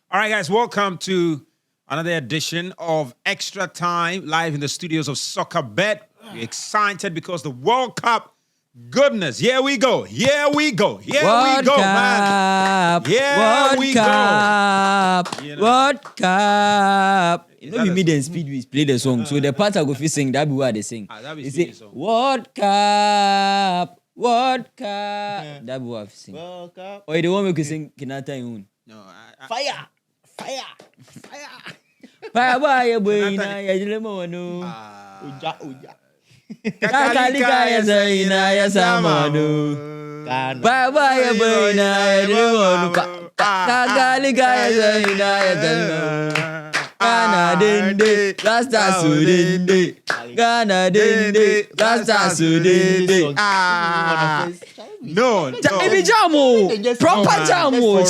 All right, guys, welcome to another edition of Extra Time live in the studios of Soccer Bet. We're excited because the World Cup, goodness, here we go, man. Here we go. World Cup. World Cup. You know, we made them speed, we play the song. So the part I go fit sing, that be what they sing. They say, World Cup. That be what I sing. World Cup. Or the one we could sing Kinata Yun. No, Fire. Fire boy, boy, na ya dilemo no. Uja. Kakalika ya zaina ya samano. Fire boy, boy, na ya dilemo no. Kakalika ya zaina ya samano. Ghana dende, Blackstars dende. Ghana dende, Blackstars dende. No. Baby Jamo, proper Jamo.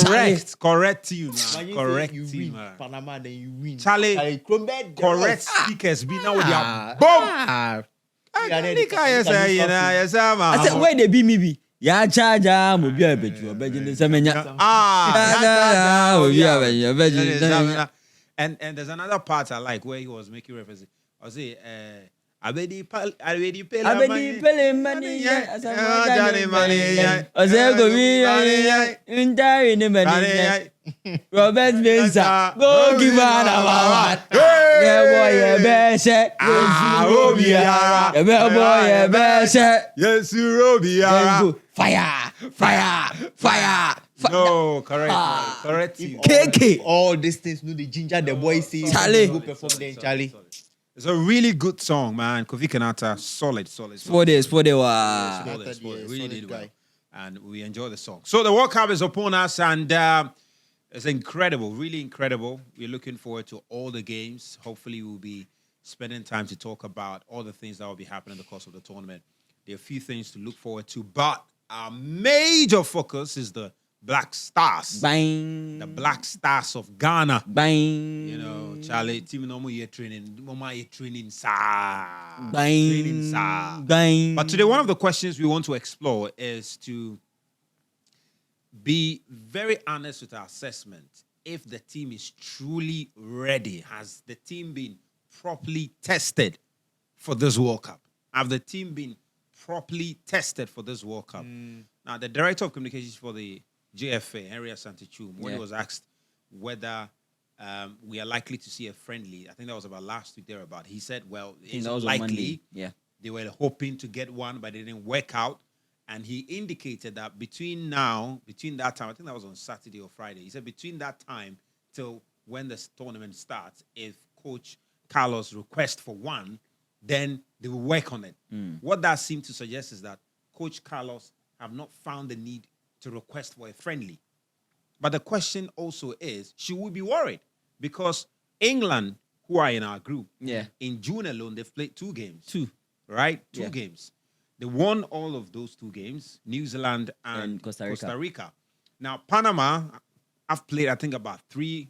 Correct you, man. Correct you you, win. man. Panama, then you win. Charlie, correct speakers be now with their bomb. I said, where they be me be? Ya charge mo bi abeju obeji ne semenya. And there's another part I like where he was making reference. I say, Abedi pele money Ozego bi ntari ne money. Robert Benza go give an award. Yeah boy yeah beshe. Obiara. Yeah boy yeah beshe. Yes Obiara. Fire. No, correct you. KK. All these things, no, the ginger, the boys see. Charlie. Go perform then, Charlie. It's a really good song, man. Kofi Kenata, solid. For this. Really did well. And we enjoy the song. So the World Cup is upon us, and it's incredible, really incredible. We're looking forward to all the games. Hopefully, we'll be spending time to talk about all the things that will be happening in the course of the tournament. There are a few things to look forward to, but our major focus is the Blackstars. Bang. The Blackstars of Ghana. Bang. You know, Charlie, team no more year training. Training, sir. Bang. But today, one of the questions we want to explore is to be very honest with our assessment. If the team is truly ready, has the team been properly tested for this World Cup? Have the team been properly tested for this World Cup? Now, the director of communications for the JFA, Henry Asantichum, when he was asked whether we are likely to see a friendly, I think that was about last week thereabout, he said, well, it's likely. Yeah. They were hoping to get one, but it didn't work out. And he indicated that between that time, I think that was on Saturday or Friday, he said between that time till when the tournament starts, if Coach Carlos requests for one, then they will work on it. What that seemed to suggest is that Coach Carlos have not found the need to request for a friendly. But the question also is, should we be worried? Because England, who are in our group, in June alone, they've played 2 games. Two games. They won all of those 2 games, New Zealand and Costa Rica. Now, Panama have played, I think, about 3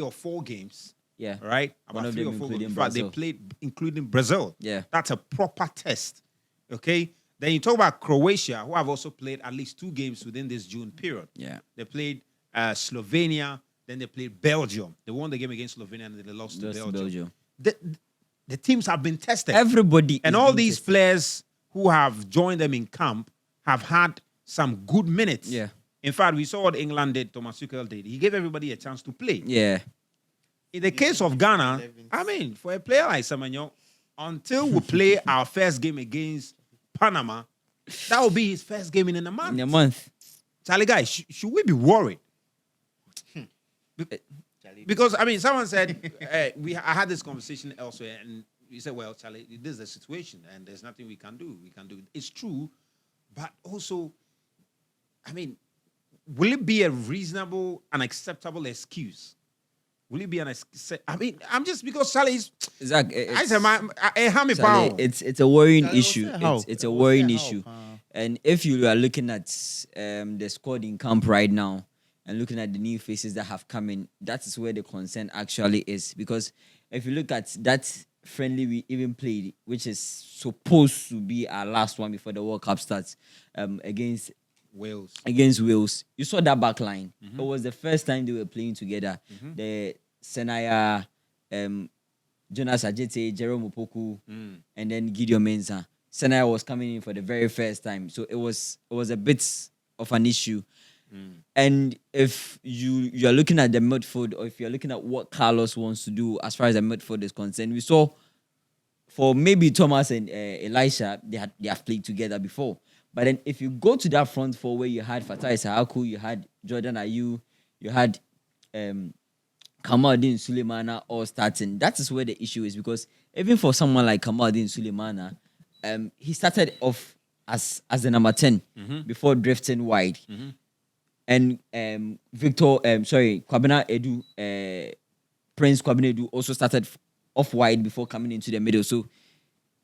or 4 games. Yeah. Right? About 3 or 4 games. In fact, they played, including Brazil. Yeah. That's a proper test. Okay? Then you talk about Croatia, who have also played at least 2 games within this June period. Yeah. They played Slovenia, then they played Belgium. They won the game against Slovenia and they lost to Belgium. The teams have been tested. Everybody. And all these players who have joined them in camp have had some good minutes. Yeah. In fact, we saw what England did, Thomas Tuchel did. He gave everybody a chance to play. Yeah. In the case of Ghana, I mean, for a player like Semenyo, until we play our first game against Panama, that will be his first game in a month. Charlie, guys, should we be worried? Because, I mean, someone said, I had this conversation elsewhere, and we said, well, Charlie, this is the situation, and there's nothing we can do. It's true, but also, I mean, will it be a reasonable and acceptable excuse? Will it be I mean, I'm just because Charlie's. Zach, it's a worrying issue. It's a worrying issue. And if you are looking at the squad in camp right now and looking at the new faces that have come in, that is where the concern actually is. Because if you look at that friendly we even played, which is supposed to be our last one before the World Cup starts, against Wales. You saw that back line. It was the first time they were playing together. The Senaya, Jonas Ajete, Jerome Opoku, and then Gideon Mensah. Senaya was coming in for the very first time, so it was a bit of an issue. And if you are looking at the midfield, or if you're looking at what Carlos wants to do as far as the midfield is concerned, we saw for maybe Thomas and Elisha, they have played together before. But then if you go to that front four where you had Fatai Sahaku, you had Jordan Ayew, you had Kamaldeen Sulemana all starting, that is where the issue is, because even for someone like Kamaldeen Sulemana, he started off as the number 10 before drifting wide. And Kwabena Edu, Prince Kwabena Edu also started off wide before coming into the middle. So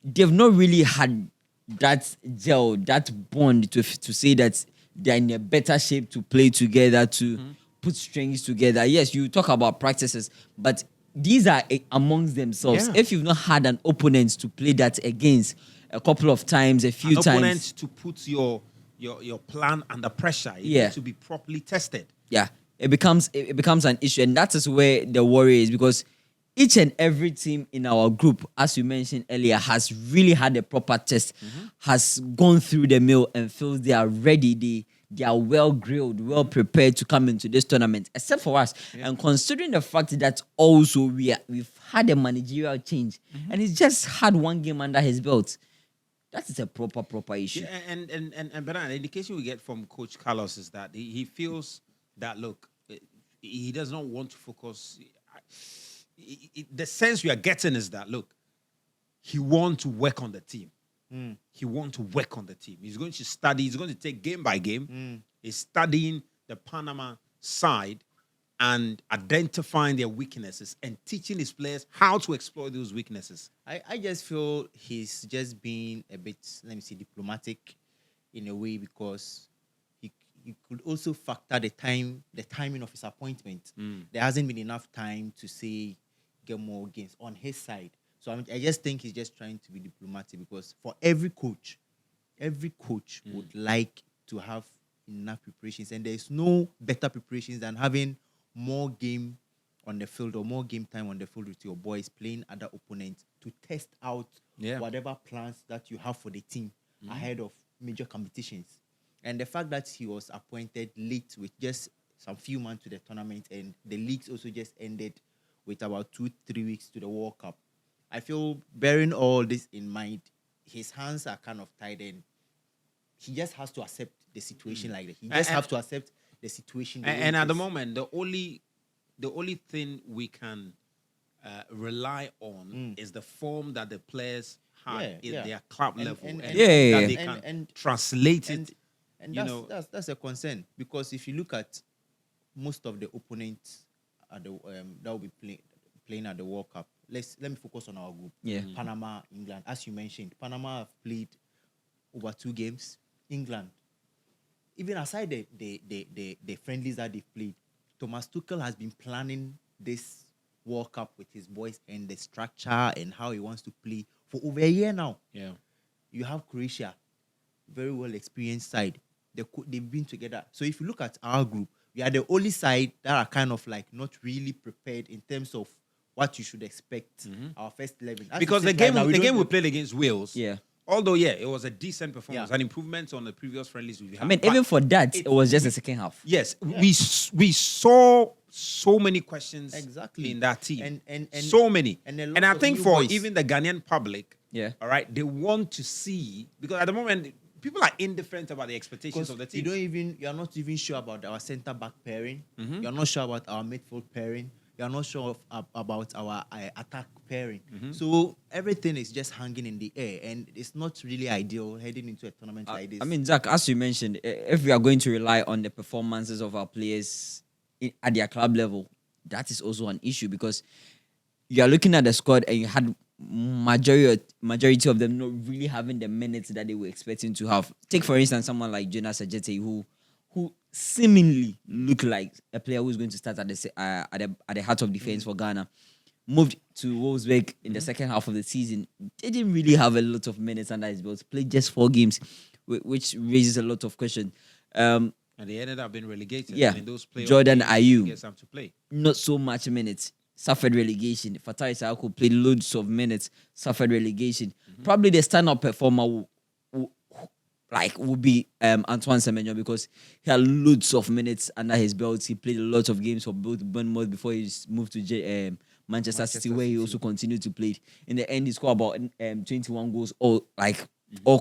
they've not really had that gel, that bond to say that they're in a better shape to play together, to put strings together. Yes, you talk about practices, but these are amongst themselves. Yeah. If you've not had an opponent to play that against a couple of times, a few times. An opponent to put your plan under pressure. It needs to be properly tested. Yeah, it becomes an issue, and that is where the worry is, because each and every team in our group, as you mentioned earlier, has really had a proper test, has gone through the mill and feels they are ready. They are well grilled, well prepared to come into this tournament, except for us. Yeah. And considering the fact that also we've had a managerial change, and he's just had one game under his belt. That is a proper issue. Yeah, and Bernard, the indication we get from Coach Carlos is that he feels that, look, he does not want to focus. The sense we are getting is that, look, he wants to work on the team. He wants to work on the team. He's going to study. He's going to take game by game. He's studying the Panama side and identifying their weaknesses and teaching his players how to exploit those weaknesses. I just feel he's just being a bit, diplomatic in a way, because he could also factor the timing of his appointment. There hasn't been enough time to say get more games on his side. So I just think he's just trying to be diplomatic, because for every coach would like to have enough preparations, and there's no better preparations than having more game on the field or more game time on the field with your boys, playing other opponents to test out whatever plans that you have for the team ahead of major competitions. And the fact that he was appointed late with just some few months to the tournament, and the leagues also just ended with about 2-3 weeks to the World Cup, I feel, bearing all this in mind, his hands are kind of tied, and he just has to accept the situation like that. He just has to accept the situation. And at the moment, the only thing we can rely on is the form that the players have in their club level, and that they can translate it. And that's a concern, because if you look at most of the opponents at the that will be playing at the World Cup, let me focus on our group. Panama, England. As you mentioned, Panama have played over 2 games. England, even aside the friendlies that they've played, Thomas Tuchel has been planning this World Cup with his boys and the structure and how he wants to play for over a year now. Yeah. You have Croatia, very well experienced side. They've been together. So if you look at our group, we are the only side that are kind of like not really prepared in terms of what you should expect. Our first 11. Because the game we played against Wales. Yeah. Although, it was a decent performance, an improvement on the previous friendlies we've had. I mean, even for that, it was just the second half. Yes, we saw so many questions in that team. And so many. And I think for even the Ghanaian public, all right, they want to see, because at the moment, people are indifferent about the expectations of the team. You are not even sure about our centre-back pairing. You are not sure about our midfield pairing. You are not sure about our attack pairing. So everything is just hanging in the air, and it's not really ideal heading into a tournament like this. I mean, Zach, as you mentioned, if we are going to rely on the performances of our players at their club level, that is also an issue, because you are looking at the squad and you had majority of them not really having the minutes that they were expecting to have. Take, for instance, someone like Jonas Ajete, who seemingly looked like a player who's going to start at the heart of defense for Ghana. Moved to Wolfsburg in the second half of the season. Didn't really have a lot of minutes under his belt. Played just 4 games, which raises a lot of questions. And they ended up being relegated. Yeah. And in those playoff Jordan games, Ayew. they get some to play. Not so much minutes, suffered relegation. Fatai Isako played loads of minutes, suffered relegation. Probably the stand-up performer would be Antoine Semenyo, because he had loads of minutes under his belt. He played a lot of games for both Bournemouth before he moved to Manchester City, where he also continued to play. In the end, he scored about 21 goals, all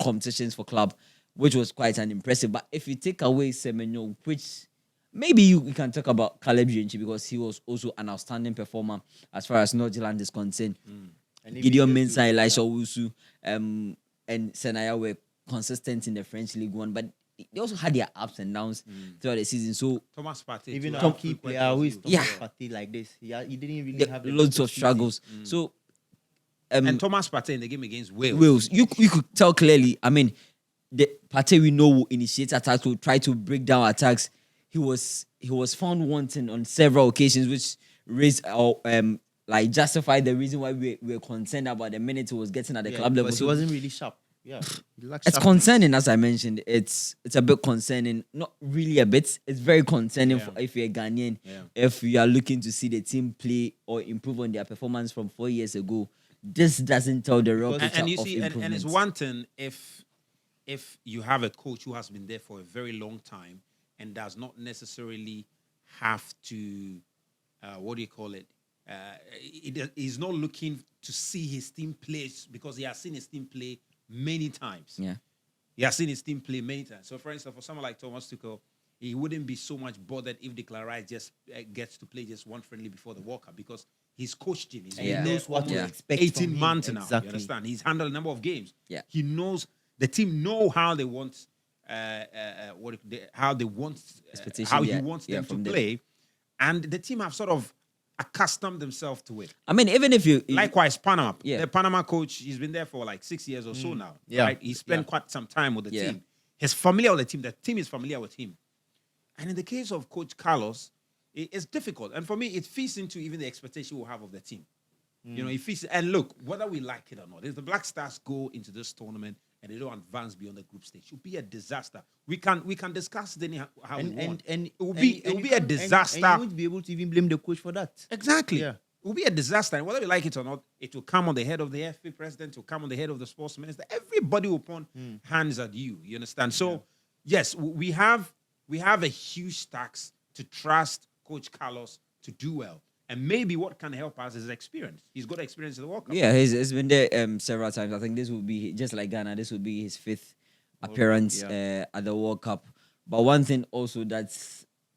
competitions for club, which was quite an impressive. But if you take away Semenyo, which maybe you can talk about Caleb Yuenchi, because he was also an outstanding performer as far as Northern is concerned. Gideon Mensah, Elisha Owusu, and Senaya were consistent in the French League One, but they also had their ups and downs throughout the season. So Thomas Partey, even a key player who is Thomas Partey like this, he didn't really have loads of struggles. So and Thomas Partey in the game against Wales. You could tell clearly. I mean, the Partey we know will initiate attacks, will try to break down attacks. He was found wanting on several occasions, which raised justified the reason why we were concerned about the minutes he was getting at the club level. Because he wasn't really sharp. Yeah, it's concerning, as I mentioned. It's a bit concerning. Not really a bit. It's very concerning if you're a Ghanaian. Yeah. If you are looking to see the team play or improve on their performance from 4 years ago, this doesn't tell the real picture and you of see, improvement. and it's one thing if you have a coach who has been there for a very long time and does not necessarily have to, he's not looking to see his team play because he has seen his team play many times. Yeah. He has seen his team play many times. So, for instance, for someone like Thomas Tuchel, he wouldn't be so much bothered if Declan Rice just gets to play just one friendly before the World Cup, because he's coached him. He knows what to expect 18 from him. months now. Exactly. You understand? He's handled a number of games. Yeah. He knows the team know how they want how he wants them to play, and the team have sort of accustomed themselves to it. I mean, even if you Likewise, Panama. Yeah. The Panama coach, he's been there for like 6 years or so now. Yeah. Right? He spent quite some time with the team. He's familiar with the team. The team is familiar with him. And in the case of Coach Carlos, it's difficult. And for me, it feeds into even the expectation we have of the team. You know, it feeds. And look, whether we like it or not, if the Black Stars go into this tournament and they don't advance beyond the group stage, it will be a disaster. We can discuss it anyhow how we want. And it will be a disaster. And you won't be able to even blame the coach for that. Exactly. Yeah. It will be a disaster. And whether we like it or not, it will come on the head of the FA president, it will come on the head of the sports minister. Everybody will point hands at you. You understand? So, yes, we have a huge tax to trust Coach Carlos to do well. And maybe what can help us is experience. He's got experience in the World Cup. Yeah, he's been there several times. I think this will be, just like Ghana, this will be his 5th appearance at the World Cup. But one thing also that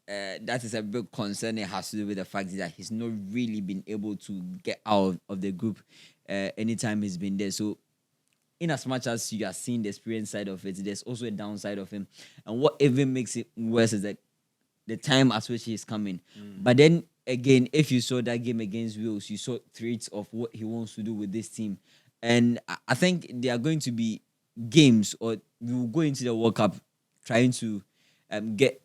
is a big concern, it has to do with the fact that he's not really been able to get out of the group anytime he's been there. So in as much as you are seeing the experience side of it, there's also a downside of him. And what even makes it worse is that the time at which he's coming. But then again, if you saw that game against Wales, you saw traits of what he wants to do with this team. And I think there are going to be games, or we will go into the World Cup trying to get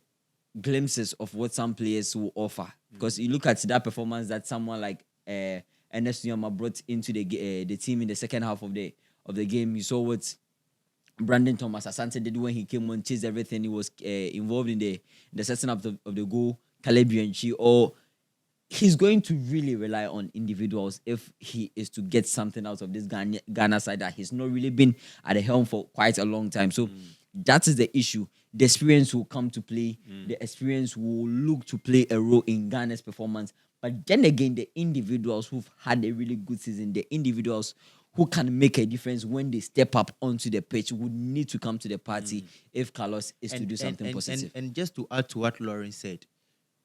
glimpses of what some players will offer. Because you look at that performance that someone like Ernest Nyama brought into the team in the second half of the game. You saw what Brandon Thomas Asante did when he came on, chased everything. He was involved in the setting up of the goal. Caleb Yuenchi, or he's going to really rely on individuals if he is to get something out of this Ghana side that he's not really been at the helm for quite a long time. So that is the issue. The experience will come to play. The experience will look to play a role in Ghana's performance. But then again, the individuals who've had a really good season, the individuals who can make a difference when they step up onto the pitch, would need to come to the party if Carlos is to do something positive. And just to add to what Lauren said,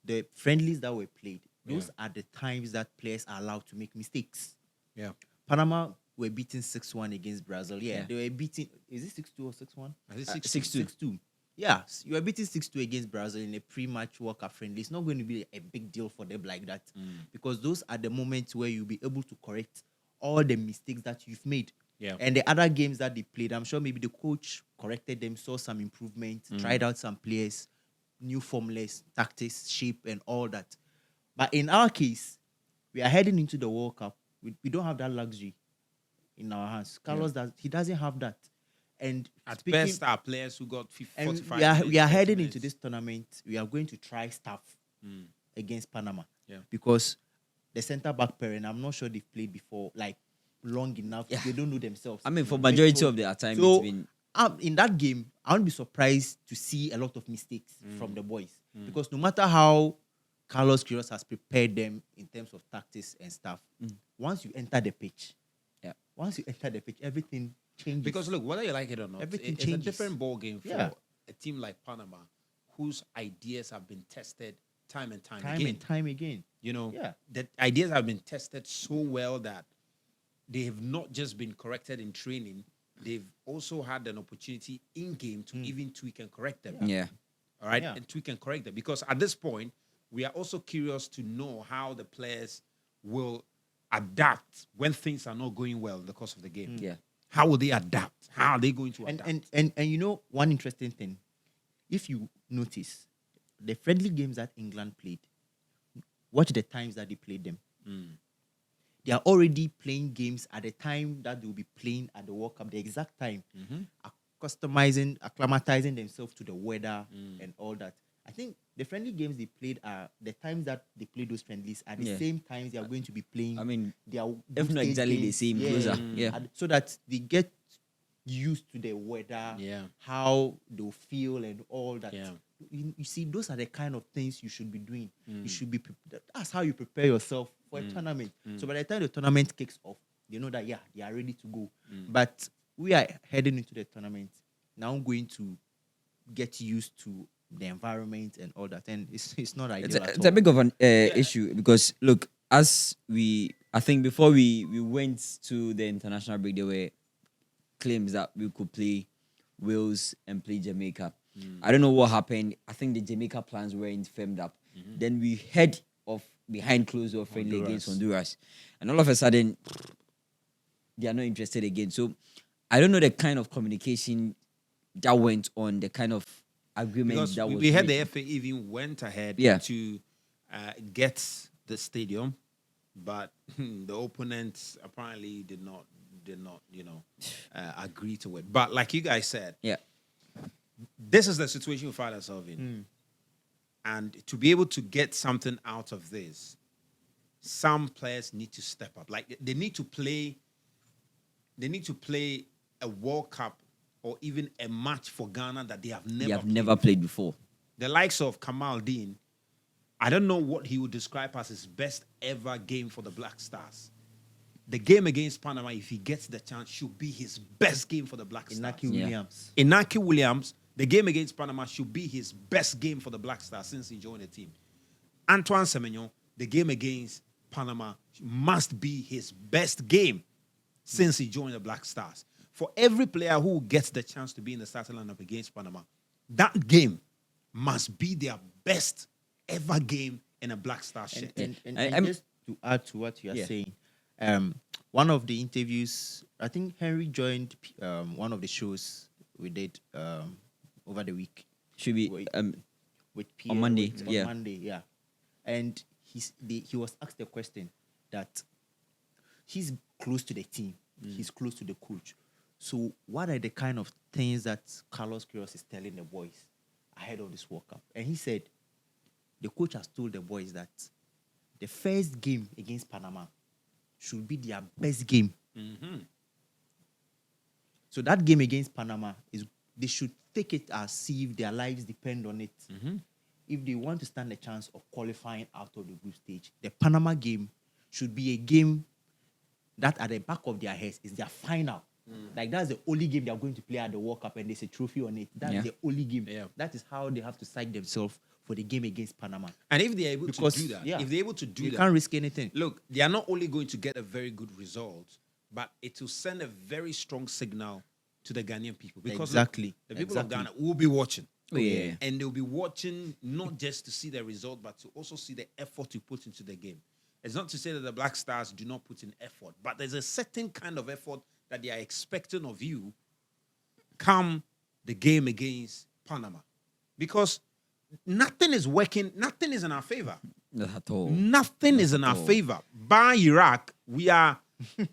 the friendlies that were played, those are the times that players are allowed to make mistakes. Yeah. Panama were beaten 6-1 against Brazil. Yeah. They were beaten. Is it 6-2 or 6-1? 6-2. Yeah, you are beating 6-2 against Brazil in a pre-match World Cup friendly. It's not going to be a big deal for them like that, because those are the moments where you'll be able to correct all the mistakes that you've made. Yeah. And the other games that they played, I'm sure maybe the coach corrected them, saw some improvement, tried out some players, new formulas, tactics, shape, and all that. But in our case, we are heading into the World Cup. We don't have that luxury in our hands. Carlos doesn't have that. And at best, our players who got 45 and we are heading minutes. into this tournament. We are going to try stuff against Panama. Yeah. Because the centre back pairing, I'm not sure they've played before, like long enough. Yeah. They don't know themselves. I mean, for majority of their time, So, it's been in that game, I won't be surprised to see a lot of mistakes from the boys. Because no matter how Carlos Queiroz has prepared them in terms of tactics and stuff, once you enter the pitch, everything changes. Because look, whether you like it or not, Everything it's a changes. different ball game for Yeah. a team like Panama, whose ideas have been tested time and time, time again. and time again. You know, Yeah. the ideas have been tested so well that they have not just been corrected in training, they've also had an opportunity in game to even tweak and correct them. yeah. All right, Yeah. and tweak and correct them. Because at this point, we are also curious to know how the players will adapt when things are not going well in the course of the game. Yeah. How will they adapt? How are they going to adapt? And you know, one interesting thing, if you notice, the friendly games that England played, watch the times that they played them. They are already playing games at the time that they will be playing at the World Cup, the exact time, acclimatizing themselves to the weather and all that. I think the friendly games they played are the times that they play those friendlies are the Yeah. same times they are going to be playing. I mean, their if group not stage exactly the games. same, closer. Yeah. And so that they get used to the weather, Yeah. how they'll feel and all that. Yeah. You see, those are the kind of things you should be doing. You should be that's how you prepare yourself for a tournament. So by the time the tournament kicks off, they know that they are ready to go. But we are heading into the tournament now, going to get used to the environment and all that, and it's not ideal at It's all. a big of an issue because look, I think before we went to the international break, there were claims that we could play Wales and play Jamaica. I don't know what happened. I think the Jamaica plans weren't firmed up. Then we heard of behind closed door friendly against Honduras, and all of a sudden they are not interested again. So I don't know the kind of communication that went on, the kind of agreement Because that was we had made. the FA even went ahead Yeah. to get the stadium, but the opponents apparently did not agree to it. But like you guys said, Yeah. this is the situation we find ourselves in. And to be able to get something out of this, some players need to step up. Like they need to play a World Cup or even a match for Ghana that they have never played before. The likes of Kamal Dean, I don't know what he would describe as his best ever game for the Black Stars. The game against Panama, if he gets the chance, should be his best game for the Black Stars. Inaki Williams. Inaki Williams, the game against Panama should be his best game for the Black Stars since he joined the team. Antoine Semenyo, the game against Panama must be his best game since he joined the Black Stars. For every player who gets the chance to be in the starting lineup against Panama, that game must be their best ever game in a Black Star shirt. And just to add to what you are saying, one of the interviews, I think Henry joined one of the shows we did over the week. Should be with Pierre, on Monday. On Monday, yeah. And he was asked a question that he's close to the team, he's close to the coach. So what are the kind of things that Carlos Queiroz is telling the boys ahead of this World Cup? And he said the coach has told the boys that the first game against Panama should be their best game. So that game against Panama they should take it as if their lives depend on it. If they want to stand a chance of qualifying out of the group stage, the Panama game should be a game that at the back of their heads is their final. Like that's the only game they are going to play at the World Cup, and there's a trophy on it. That's the only game. Yeah. That is how they have to psych themselves for the game against Panama. And if they're able to do that, yeah, if they're able to do you that, can't risk anything. look, they are not only going to get a very good result, but it will send a very strong signal to the Ghanaian people. Because Exactly. look, the people Exactly. of Ghana will be watching. Oh, yeah. And they'll be watching not just to see the result, but to also see the effort you put into the game. It's not to say that the Black Stars do not put in effort, but there's a certain kind of effort that they are expecting of you come the game against Panama. Because nothing is working, nothing is in our favor. Not at all. Nothing is in our all. favor. By Iraq, we are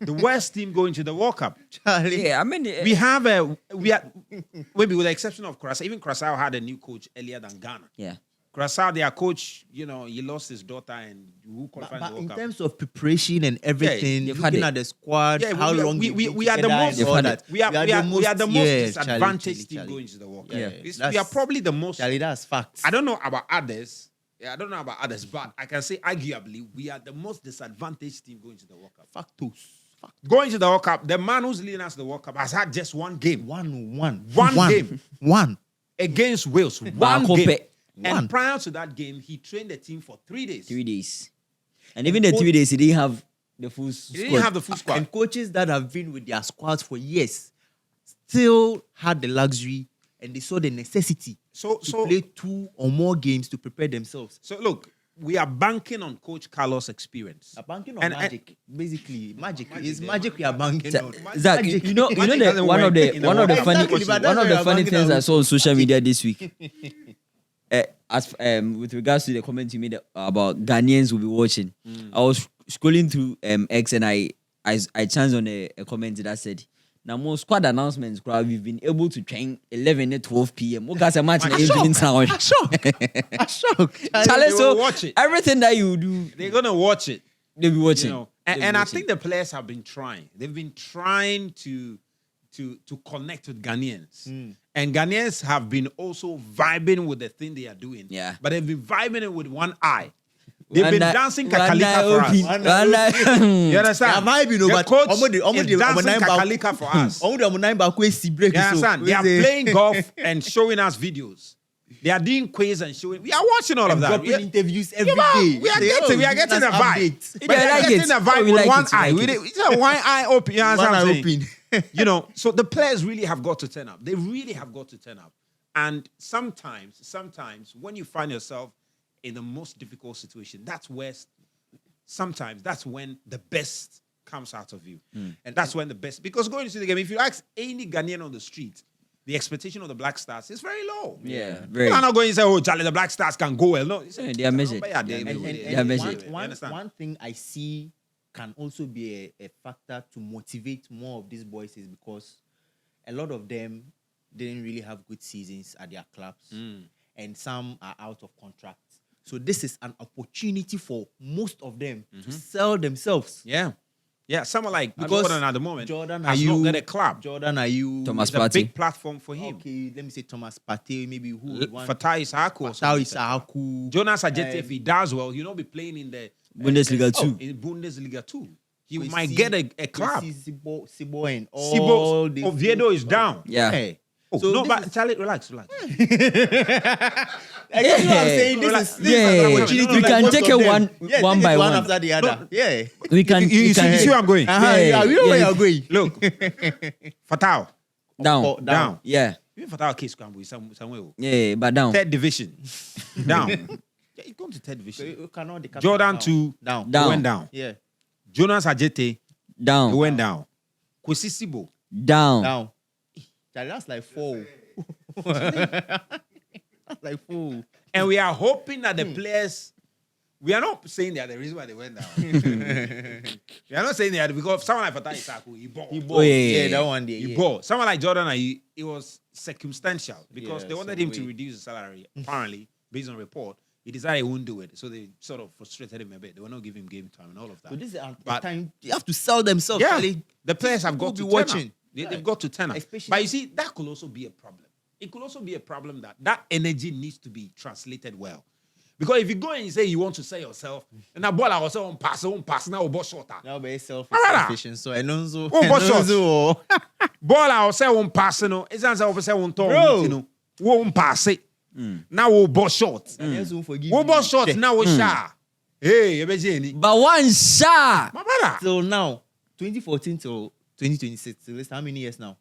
The worst team going to the World Cup. Charlie. Yeah, I mean, We are maybe with the exception of Curaçao. Even Curaçao had a new coach earlier than Ghana. yeah. Curaçao, their coach, he lost his daughter and who qualified But the in World Cup. terms of preparation and everything, they've had looking it. at the squad, Yeah, how long we are the most They've had it. we are the most disadvantaged team Charlie. going to the World Cup. Yeah, We are probably the most. Charlie, that's facts. I don't know about others. Yeah, I don't know about others, but I can say arguably we are the most disadvantaged team going to the World Cup. Factos. Going to the World Cup, the man who's leading us to the World Cup has had just one game. One game. One. Against Wales. One Bakope. game. One. And prior to that game, he trained the team for 3 days. 3 days. And even the 3 days, he didn't have the full He squad. didn't have the full squad. And coaches that have been with their squads for years still had the luxury and they saw the necessity to play 2 or more games to prepare themselves. So look, we are banking on Coach Carlos' experience. Are banking on And- magic, basically. Magic. It's magic we are banking on. Zach, Magic. you know Magic the doesn't one of work the in the one of the World funny Cup. Exactly, but one of that's the why funny I'm things I banking saw on social media this week. As with regards to the comment you made about Ghanaians will be watching, I was scrolling through X and I chanced on a comment that said, "Now more squad announcements, we've been able to train 11 and 12 p.m. What guys are matching the evening sound? I'm shocked. Charlie, They will so watch it. everything that you do, They're gonna watch it. they'll be watching. And I think the players have been trying. They've been trying to connect with Ghanaians. And Ghanaians have been also vibing with the thing they are doing. Yeah. But they've been vibing it with one eye. They've One been eye- dancing one eye kakalika for us. open, one eye- You understand? Yeah, vibing, no, The but coach omo is de- dancing omo nine kakalika for us. Only the nine back break. You understand? They are playing golf and showing us videos. They are doing quiz and showing. We are watching all of that. Dropping interviews every Yeah, day. we are getting the vibe. Yeah, We I are like getting it. the vibe Oh, we with like one it, we eye. like it. It's a one eye open. You understand One what I'm eye saying? open. So the players really have got to turn up. They really have got to turn up. And sometimes when you find yourself in the most difficult situation, that's when the best comes out of you. And that's when the best, because going into the game, if you ask any Ghanaian on the street, the expectation of the Blackstars is very low. Yeah, very. You are not going to say, oh, Charlie, the Blackstars can go well. No, it's Yeah, they are measured. Yeah, They are And They are measured. You understand? one thing I see can also be a factor to motivate more of these boys is because a lot of them didn't really have good seasons at their clubs, and some are out of contract. So this is an opportunity for most of them to sell themselves. Yeah, someone like Because Jordan at the moment Jordan, has are you not got a club. Jordan, are you Thomas It's a Partey. big platform for him. Okay, let me say Thomas Partey, maybe who would want Fatai Isaku. or Fatau something. Isahaku. Jonas Ajete, if he does well, he'll not be playing in the Bundesliga 2. In Bundesliga 2. He We might see- get a club. we see Sibo and all Sibo, these Oviedo is down. Yeah. Hey. Oh, So no, this but is- Charlie, relax. I guess what I'm saying. This is Yeah. an opportunity We for can most take of it them. one Yeah, one take by it one. after the other. Yeah. We can. You we see can where I'm going? Yeah, we know where you're going. Look, Fatau, down. down. Yeah. Even Fatau case can be somewhere. Yeah, but down. Third division, down. Yeah, he's going to third So division. you cannot decap Jordan down. too. Down. Down. He went down. Yeah. Jonas Ajete, he Down. went down. Kwesi Sibo, Down. Down. Charlie, that's like 4. That's like 4. and we are hoping that the players. We are not saying they are the reason why they went down. We are not saying they are because someone like Fatai Isaku, he bought. Oh, yeah. That one there. He Yeah. bought. Someone like Jordan, it was circumstantial because Yeah, they wanted some him to way. reduce his salary. Apparently, based on report, he decided he wouldn't do it. So they sort of frustrated him a bit. They were not giving him game time and all of that. So this is a But- time you have to sell themselves. Yeah, Charlie. the players have People got to be turn watching. up. They've got to turn up. Especially- But you see, that could also be a problem. It could also be a problem that energy needs to be translated well. Because if you go and you say you want to sell yourself, and that ball I was on pass, now ball shorter. Now very Alright. self-sufficient. So Enonzo. Oh, but Enonzo. Ball I was on pass, it's not say on Bro. top, won't pass it. Now we'll ball short. Enonzo forgive We'll me. ball short, Check. now we'll shot. Hey, you be But one shot. my brother. Till now, 2014 till 2026. So listen, how many years now?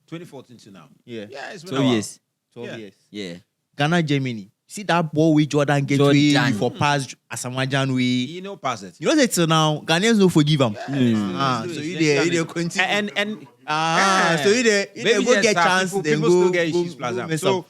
2014 to now. Yeah. Yeah, it's been 12 a while. years. 12 Yeah. years. Yeah. Ghana, Germany. See that ball with Jordan get way Jordan. before pass Asamajan way. You know, pass it. You know that till now, Ghanaians don't forgive him. Let's So do you it. there, Let's you there do it. continue. And So you there Maybe go yes, get sir, chance, people then still go get go, issues plus go that. mess So up.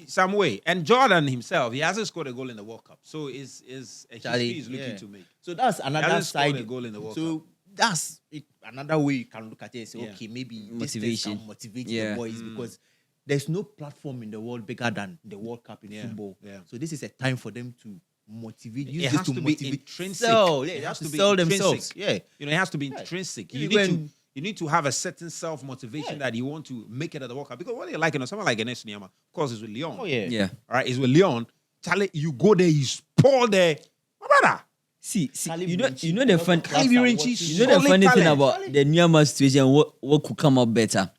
some way. And Jordan himself, he hasn't scored a goal in the World Cup. So is a history Charlie, he's looking yeah. to make. So that's He another hasn't scored side. a goal in the World So that's it. Another way you can look at it and say, okay, maybe motivation can motivate the boys because there's no platform in the world bigger than the World Cup in football. Yeah. So this is a time for them to motivate. It has to be intrinsic. It has to sell themselves. Yeah, it has to be intrinsic. You need to have a certain self-motivation that you want to make it at the World Cup. Because what they like, someone like Enes Nyama, of course, is with Lyon. Oh yeah. All right, it's with Lyon. Charlie, you go there, you spoil there. My brother. See, you know the fun. You know the funny thing about the Nyama situation. What could come up better?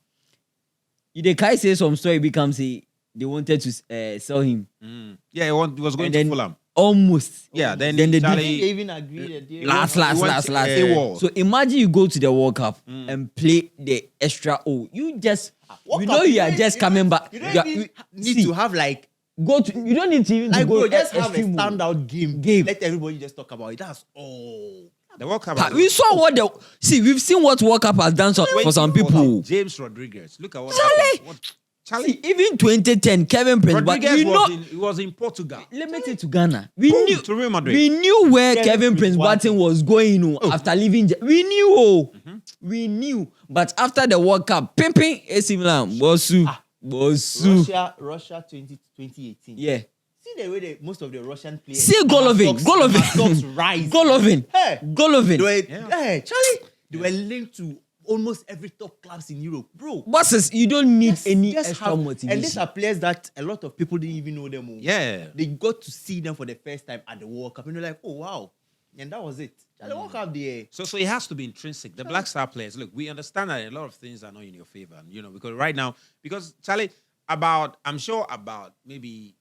If the guy say some story becomes they wanted to sell him. Yeah, he was going to Fulham. Almost. Yeah, then they even agreed. Last. So imagine you go to the World Cup and play the extra O. You just you are just coming back. You need to have like. You don't need to even to go just have a standout game. Let everybody just talk about it. That's all. The World Cup. We saw we've seen what World Cup has done for some people. James Rodriguez. Look at what happened. Charlie, even 2010, Kevin Prince, Rodriguez was in Portugal. Limited to Ghana. We knew to Real Madrid. We knew where Kevin Prince Boateng was going after leaving. We knew. We knew. But after the World Cup, pimping AC Milan, Bosu. Russia 2018. Yeah. See the way most of the Russian players. See Golovin. Rise. Golovin. Charlie, they were linked to almost every top clubs in Europe, bro. Bosses, you don't need any extra motivation. And these are players that a lot of people didn't even know them. Yeah. They got to see them for the first time at the World Cup, and they're like, oh wow. And that was it. The World Cup there. So it has to be intrinsic. The Black Star players, look, we understand that a lot of things are not in your favor, because right now, Charlie, I'm sure about maybe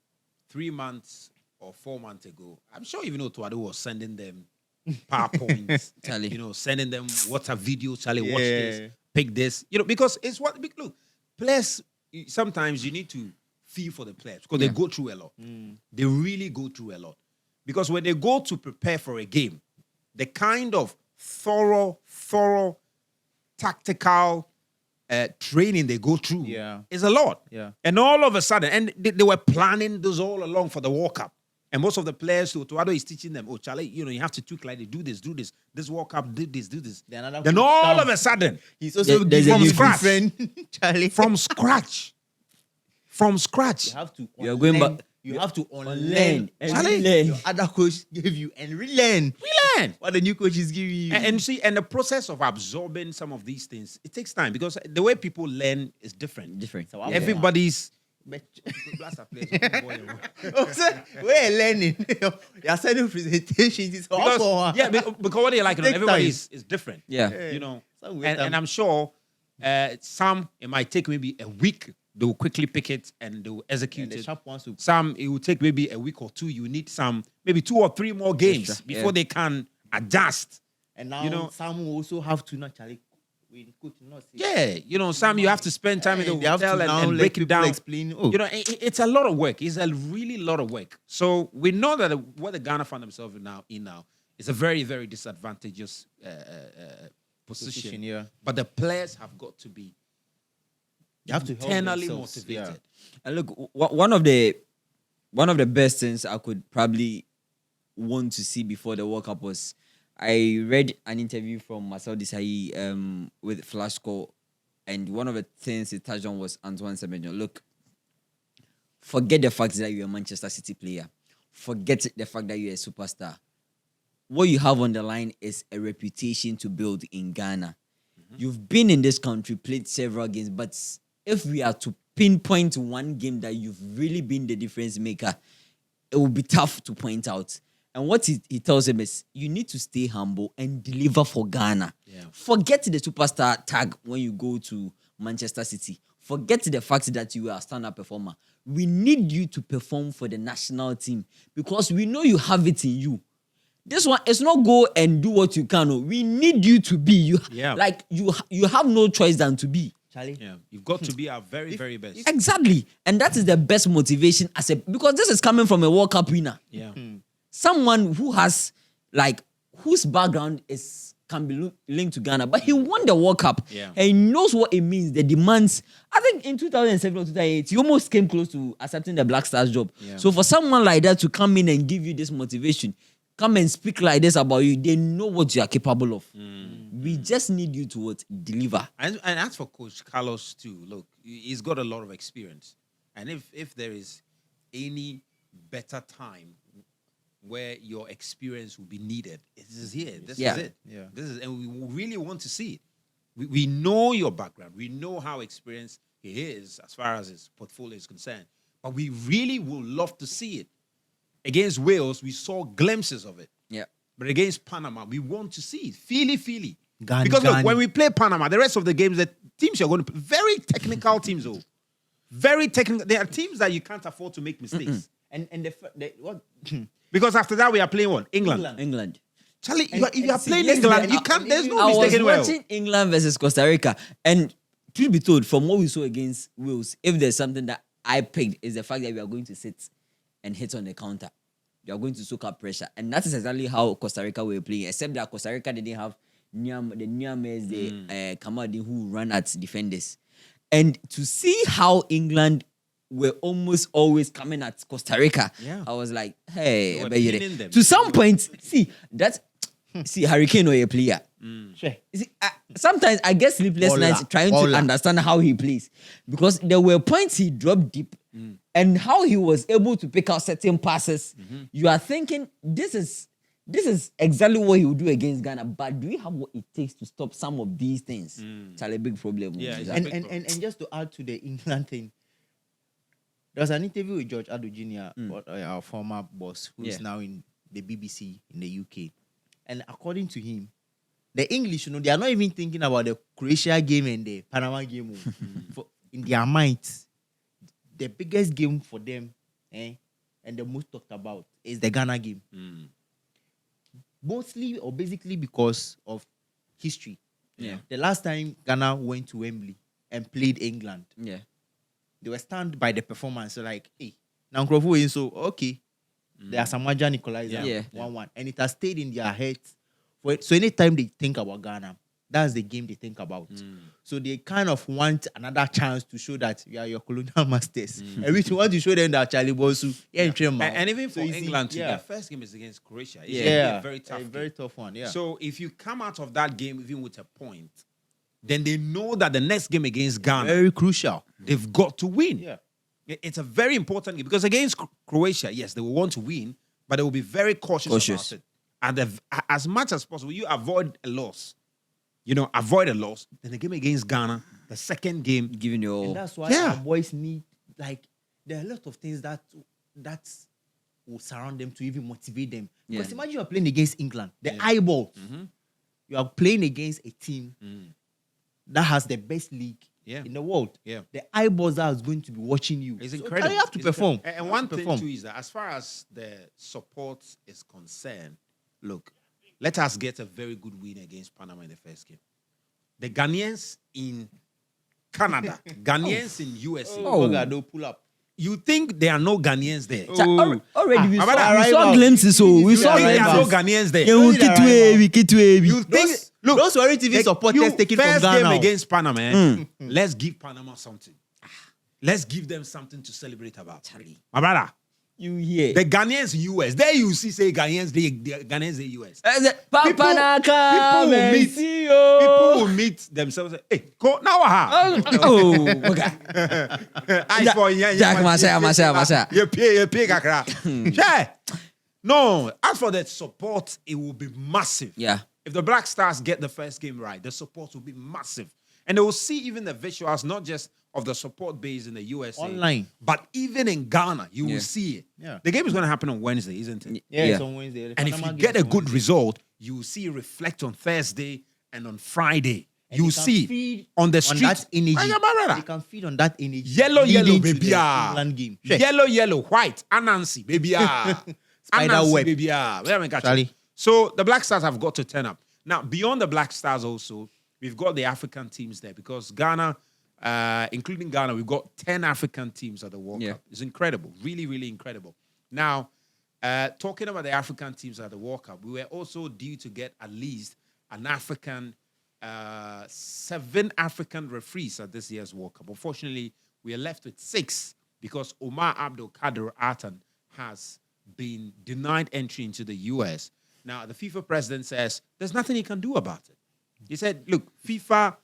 3 months or 4 months ago, I'm sure even Otuado was sending them PowerPoints, Charlie. Sending them WhatsApp videos, Charlie, watch this, pick this, because it's what, look, players, sometimes you need to feel for the players because they go through a lot. They really go through a lot. Because when they go to prepare for a game, the kind of thorough tactical training they go through is a lot. Yeah. And all of a sudden, and they were planning this all along for the World Cup. And most of the players, Tuado is teaching them, Charlie, you have to tweak like they do this. This World Cup, do this. Then all of a sudden, he's also from scratch. Charlie. From scratch. You have to You're going back. You have to unlearn and relearn. Your other coach gave you and relearn. What the new coach is giving you. And the process of absorbing some of these things, it takes time because the way people learn is different. So everybody's we're learning. You're sending presentations. Because what they like, everybody is different. Yeah. And I'm sure some, it might take maybe a week. They will quickly pick it and they will execute it. Some, it will take maybe a week or two. You need maybe 2 or 3 more games before they can adjust. And now some will also have to naturally. Some you have to spend time in the hotel and break it down. Explain. It's a lot of work. It's a really lot of work. So we know that what the Ghana find themselves in now is a very, very disadvantageous position. Yeah. But the players have got to be internally motivated. Yeah. And look, one of the best things I could probably want to see before the World Cup was I read an interview from Marcel Desailly with Flashscore, and one of the things he touched on was Antoine Semenyo. Look, forget the fact that you're a Manchester City player. Forget the fact that you're a superstar. What you have on the line is a reputation to build in Ghana. You've been in this country, played several games, but if we are to pinpoint one game that you've really been the difference maker, it will be tough to point out. And what he tells him is, you need to stay humble and deliver for Ghana. Yeah. Forget the superstar tag when you go to Manchester City. Forget the fact that you are a stand-up performer. We need you to perform for the national team because we know you have it in you. This one, it's not go and do what you can. We need you to be. You have no choice than to be. Charlie. Yeah, you've got to be our very, very best. Exactly. And that is the best motivation because this is coming from a World Cup winner. Yeah. Someone who has, whose background can be linked to Ghana, but he won the World Cup. Yeah. And he knows what it means, the demands. I think in 2007 or 2008, he almost came close to accepting the Blackstars job. Yeah. So for someone like that to come in and give you this motivation, come and speak like this about you, they know what you are capable of. We just need you to what? Deliver. And as for Coach Carlos too, look, he's got a lot of experience. And if there is any better time where your experience will be needed, this is here. This is it. Yeah. This is, and we really want to see it. We know your background. We know how experienced he is as far as his portfolio is concerned. But we really would love to see it. Against Wales, we saw glimpses of it. Yeah. But against Panama, we want to see it. Feely. Gani, Because look, Gani. when we play Panama, the rest of the games, the teams you're going to play, very technical teams, though. Very technical. There are teams that you can't afford to make mistakes. And the what? Because after that, we are playing what? England. Charlie, if you are playing England, you can't. There's no I mistake was anywhere. watching England versus Costa Rica, and truth be told, from what we saw against Wales, if there's something that I picked, is the fact that we are going to sit and hit on the counter. We are going to soak up pressure, and that is exactly how Costa Rica were playing. Except that Costa Rica didn't have the Niames, the Kamadi who run at defenders, and to see how England were almost always coming at Costa Rica, I was like, hey, They were I bet you pinning there. them. To some point, see Hurricane or a player. Sure. You see, sometimes I get sleepless nights trying to understand how he plays, because there were points he dropped deep and how he was able to pick out certain passes. You are thinking this is exactly what he would do against Ghana, but do we have what it takes to stop some of these things? It's a big problem. Yeah, it's a And, big and, problem. and just to add to the England thing, there was an interview with George Addo Jr., our former boss, who is now in the BBC in the UK. And according to him, the English, they are not even thinking about the Croatia game and the Panama game. In their minds, the biggest game for them, and the most talked about, is the Ghana game. Mostly or basically because of history. Yeah. The last time Ghana went to Wembley and played England, they were stunned by the performance. So like, hey, now Nkrofo is so okay. There are some Maja Nicolizer, 1-1. And it has stayed in their heads. So anytime they think about Ghana, that's the game they think about. So they kind of want another chance to show that you are your colonial masters. And we want to show them that Charlie Bosu, And even for you see, England, their first game is against Croatia. It's a very tough one. Yeah. So if you come out of that game even with a point, then they know that the next game against Ghana, very crucial. they've got to win. Yeah. It's a very important game because against Croatia, yes, they will want to win, but they will be very cautious. About it. And as much as possible, you avoid a loss. Avoid a loss. Then the game against Ghana, the second game, Giving you all. And that's why our boys need, like, there are a lot of things that will surround them to even motivate them. Because imagine you are playing against England, the eyeballs. You are playing against a team that has the best league in the world. Yeah. The eyeballs are going to be watching you. It's So incredible. you have to It's perform. incredible. And one thing too is that as far as the support is concerned, look, let us get a very good win against Panama in the first game. The Ghanaians in Canada, Ghanaians in USA. God, don't pull up. You think there are no Ghanaians there? Already we Abada, saw glimpses. So we You saw think there are no glimpses. Ghanaians there? You think? Look, Those were TV supporters taking from first Ghana. game against Panama. Let's give Panama something. Let's give them something to celebrate about. Charlie. My brother, You hear? the Ghanaians US. There you see say Ghanaians, the Ghanaians the US. People will meet themselves. Hey, go now. I for Jack Masha. You pay kakra. No, as for that support, it will be massive. Yeah. If the Blackstars get the first game right, the support will be massive. And they will see even the visuals, not just of the support base in the USA. Online. But even in Ghana, you will see it. Yeah. The game is going to happen on Wednesday, isn't it? Yeah, it's on Wednesday. And if you get a good result, you will see it reflect on Thursday and on Friday. You will see on the street. On that energy. They They can feed on that energy. Yellow, leading baby. to the England game. Yellow, white. Anansi, baby. Spider web. Baby. Charlie. So the Black Stars have got to turn up. Now, beyond the Black Stars also, we've got the African teams there because Ghana, including Ghana, we've got 10 African teams at the World Cup. It's incredible. Really, really incredible. Now, talking about the African teams at the World Cup, we were also due to get at least an African, 7 African referees at this year's World Cup. Unfortunately, we are left with 6 because Omar Abdul Kader Atan has been denied entry into the US. Now, the FIFA president says there's nothing he can do about it. He said, look, FIFA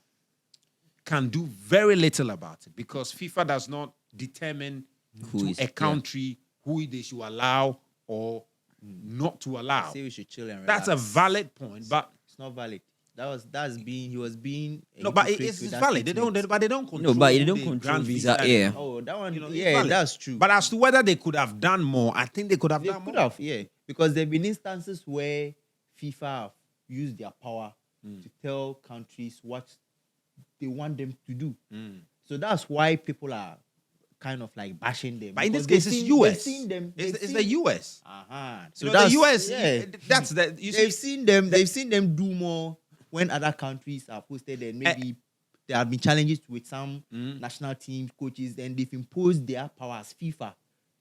can do very little about it because FIFA does not determine to a country who they should allow or not to allow. I say we should chill and relax. That's a valid point, but it's not valid. He was being no, but it's valid. They don't control. No, but they don't control visa. Yeah. Oh, that one. Yeah, that's true. But as to whether they could have done more, I think they could have done more. Yeah, because there've been instances where FIFA have used their power to tell countries what they want them to do. So that's why people are kind of like bashing them. But in this case, it's US. It's the US. So that's the US. Yeah. That's the. They've seen them do more when other countries are posted, and maybe there have been challenges with some national team coaches, and they've imposed their power as FIFA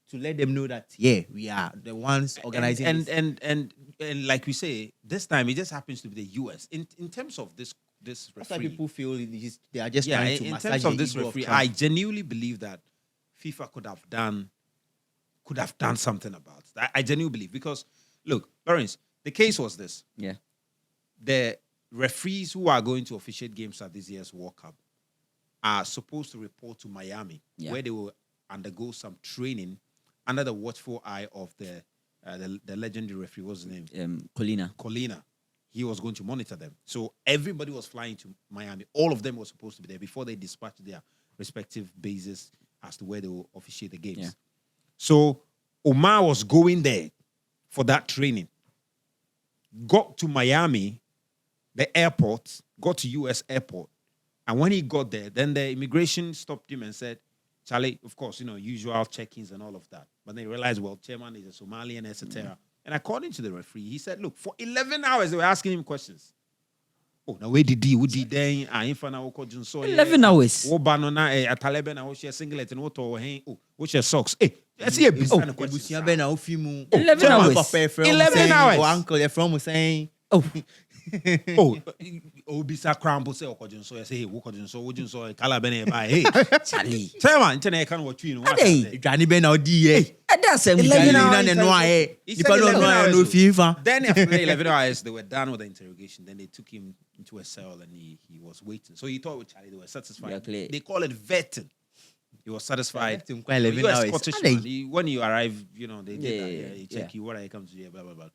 to let them know that we are the ones organizing and like we say, this time it just happens to be the US. In terms of this referee, that's why people feel they are just trying to in massage terms of this referee. I genuinely believe that FIFA could have done something about it. I genuinely believe, because look, Lawrence, the case was this. Yeah. The referees who are going to officiate games at this year's World Cup are supposed to report to Miami, where they will undergo some training under the watchful eye of the legendary referee. What's his name? Colina. He was going to monitor them. So everybody was flying to Miami. All of them were supposed to be there before they dispatched their respective bases as to where they will officiate the games. Yeah. So Omar was going there for that training. Got to Miami, the airport, got to US airport. And when he got there, then the immigration stopped him and said, Charlie, of course, usual check-ins and all of that. But they realized, well, chairman is a Somalian, etc. And according to the referee, he said, look, for 11 hours, they were asking him questions. Oh, now where did he? Who did they? 11 hours. What banana? A Taliban? What she singlet and what? Oh, what she socks? Hey, let's see a business question. 11 hours. 11 hours. Uncle, you're from saying. Bisa crumble say okojun so say hey wokojun so wojun so kala bene ba hey Charlie chairman nchene kan what you Dwani be na odi eh that's 11 hours no aye no FIFA. Then after 11 hours they were done with the interrogation. Then they took him into a cell and he was waiting. So he thought with Charlie they were satisfied. They call it vetting. He was satisfied. 11 hours. Scottish man. When you arrive, they did that. They check you what I come to here, blah blah blah.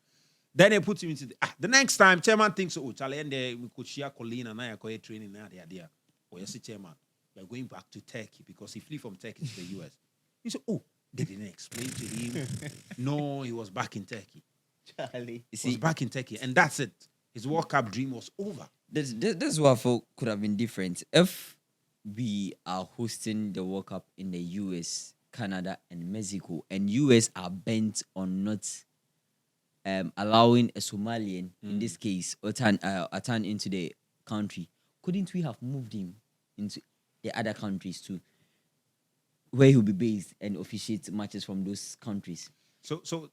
Then they put him into the next time. Chairman thinks, Charlie, and we could share Colleen and I are training now. The idea, yes, chairman, we're going back to Turkey because he flew from Turkey to the US. He said, they didn't explain to him. No, he was back in Turkey. Charlie, he was back in Turkey, and that's it. His World Cup dream was over. This what I thought could have been different if we are hosting the World Cup in the US, Canada, and Mexico, and US are bent on not allowing a Somalian, in this case, turn into the country. Couldn't we have moved him into the other countries too, where he'll be based and officiate matches from those countries? So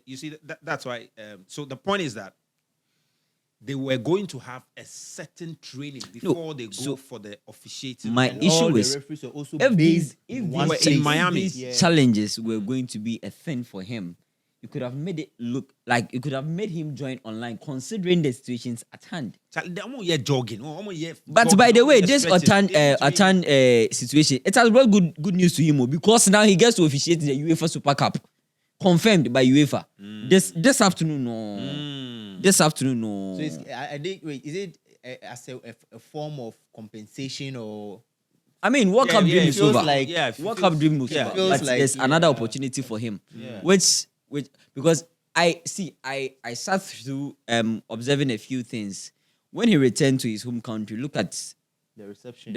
you see, that's why. So the point is that they were going to have a certain training before they go for the officiating. My issue is if these in Miami, challenges were going to be a thing for him, you could have made it look like you could have made him join online, considering the situations at hand. But by the way, this Atan situation, it has brought good news to him because now he gets to officiate the UEFA Super Cup, confirmed by UEFA. This afternoon, no. This afternoon, no. So I think, wait, is it as a form of compensation or? I mean, World Cup dream is over. World Cup dream is over. But there's another opportunity for him, which because I sat through observing a few things. When he returned to his home country, look at the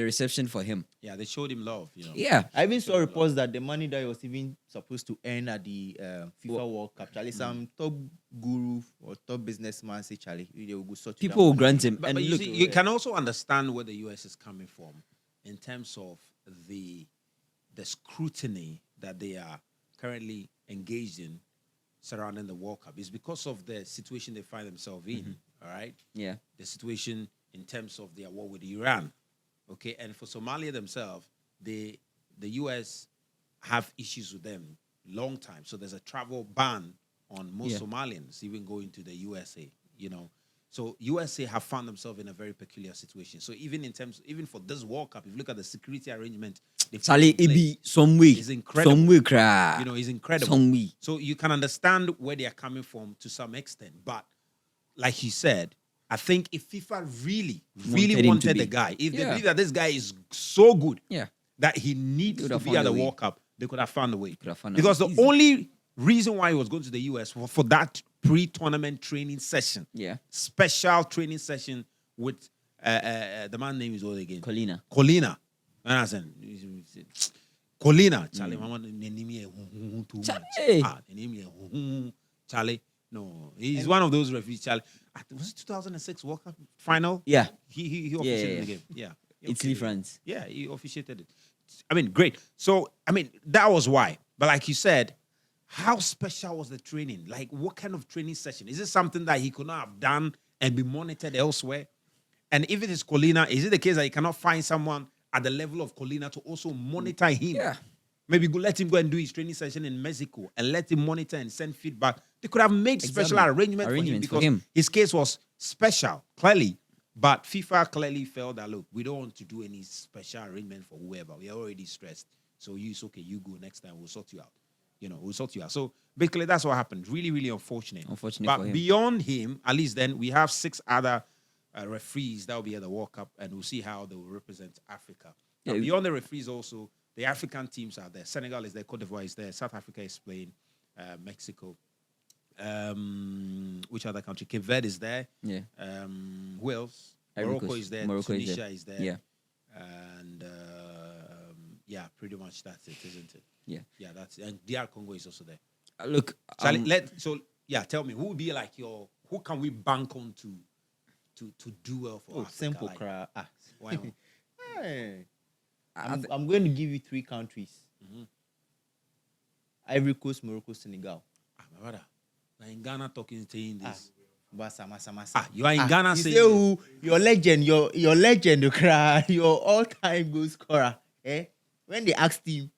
reception for him. Yeah, they showed him love. Yeah, I even saw reports that the money that he was even supposed to earn at the FIFA World Cup, Charlie, some top guru or top businessman say, Charlie, they will go sort people will grant him. But look, you can also understand where the US is coming from in terms of the scrutiny that they are currently engaged in surrounding the World Cup. It's because of the situation they find themselves in, all right? Yeah. The situation in terms of their war with Iran, okay? And for Somalia themselves, the US have issues with them long time. So there's a travel ban on most Somalians even going to the USA, So USA have found themselves in a very peculiar situation. So even for this World Cup, if you look at the security arrangement, Charlie, it be some way. It's incredible. Some way, cry. It's incredible. Some way. So you can understand where they are coming from to some extent. But like you said, I think if FIFA really wanted the guy, if they believe that this guy is so good that he needs to be at the World Cup, they could have found a way. Because the only reason why he was going to the US for that pre-tournament training session, special training session with the man's name is what again? Colina. Colina. Charlie. No, he's one of those referees. Charlie. Was it 2006 World Cup final? Yeah. He officiated the game. Yeah. Italy, France. Yeah, he officiated it. I mean, great. So, I mean, that was why. But like you said, how special was the training? Like, what kind of training session? Is it something that he could not have done and be monitored elsewhere? And if it is Colina, is it the case that he cannot find someone at the level of Colina to also monitor him? Yeah. Maybe let him go and do his training session in Mexico and let him monitor and send feedback. They could have made special arrangements for him because his case was special, clearly. But FIFA clearly felt that, look, we don't want to do any special arrangement for whoever. We are already stressed. So it's okay, you go next time, we'll sort you out. We'll sort you out. So basically, that's what happened. Really, really unfortunate. But for him. Beyond him, at least then, we have 6 other referees that will be at the World Cup, and we'll see how they will represent Africa. Now, beyond the referees also, the African teams are there. Senegal is there, Cote d'Ivoire is there, South Africa is playing, Mexico. Which other country? Cape Verde is there. Yeah. Who else? Morocco is there. Tunisia is there. Yeah. And pretty much that's it, isn't it? Yeah. Yeah, that's it. And DR Congo is also there. Look, tell me, who would be like who can we bank on to do well for Africa? Simple, like, why not? Hey. I'm going to give you 3 countries. Mm-hmm. Ivory Coast, Morocco, Senegal. My brother. Now in Ghana saying this. You are in Ghana saying who, your legend, your legend, your all-time goal scorer. When they asked him,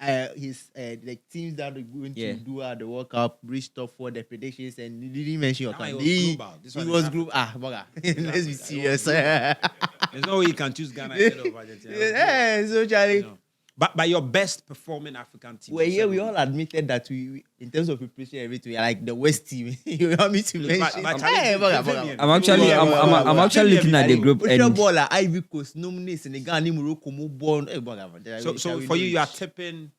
the teams that are going to do at the World Cup reached top 4 the predictions, and he didn't mention your country. He was group. Let's be serious. There's no way you can choose Ghana instead of Argentina. So Charlie. No. But your best performing African team. Well, yeah, we all admitted that we in terms of preparation, everything, we are like the West team. You want me to mention? I'm actually looking at the group. Ivory Coast, nominate Senegal, Morocco, born. So for you are tipping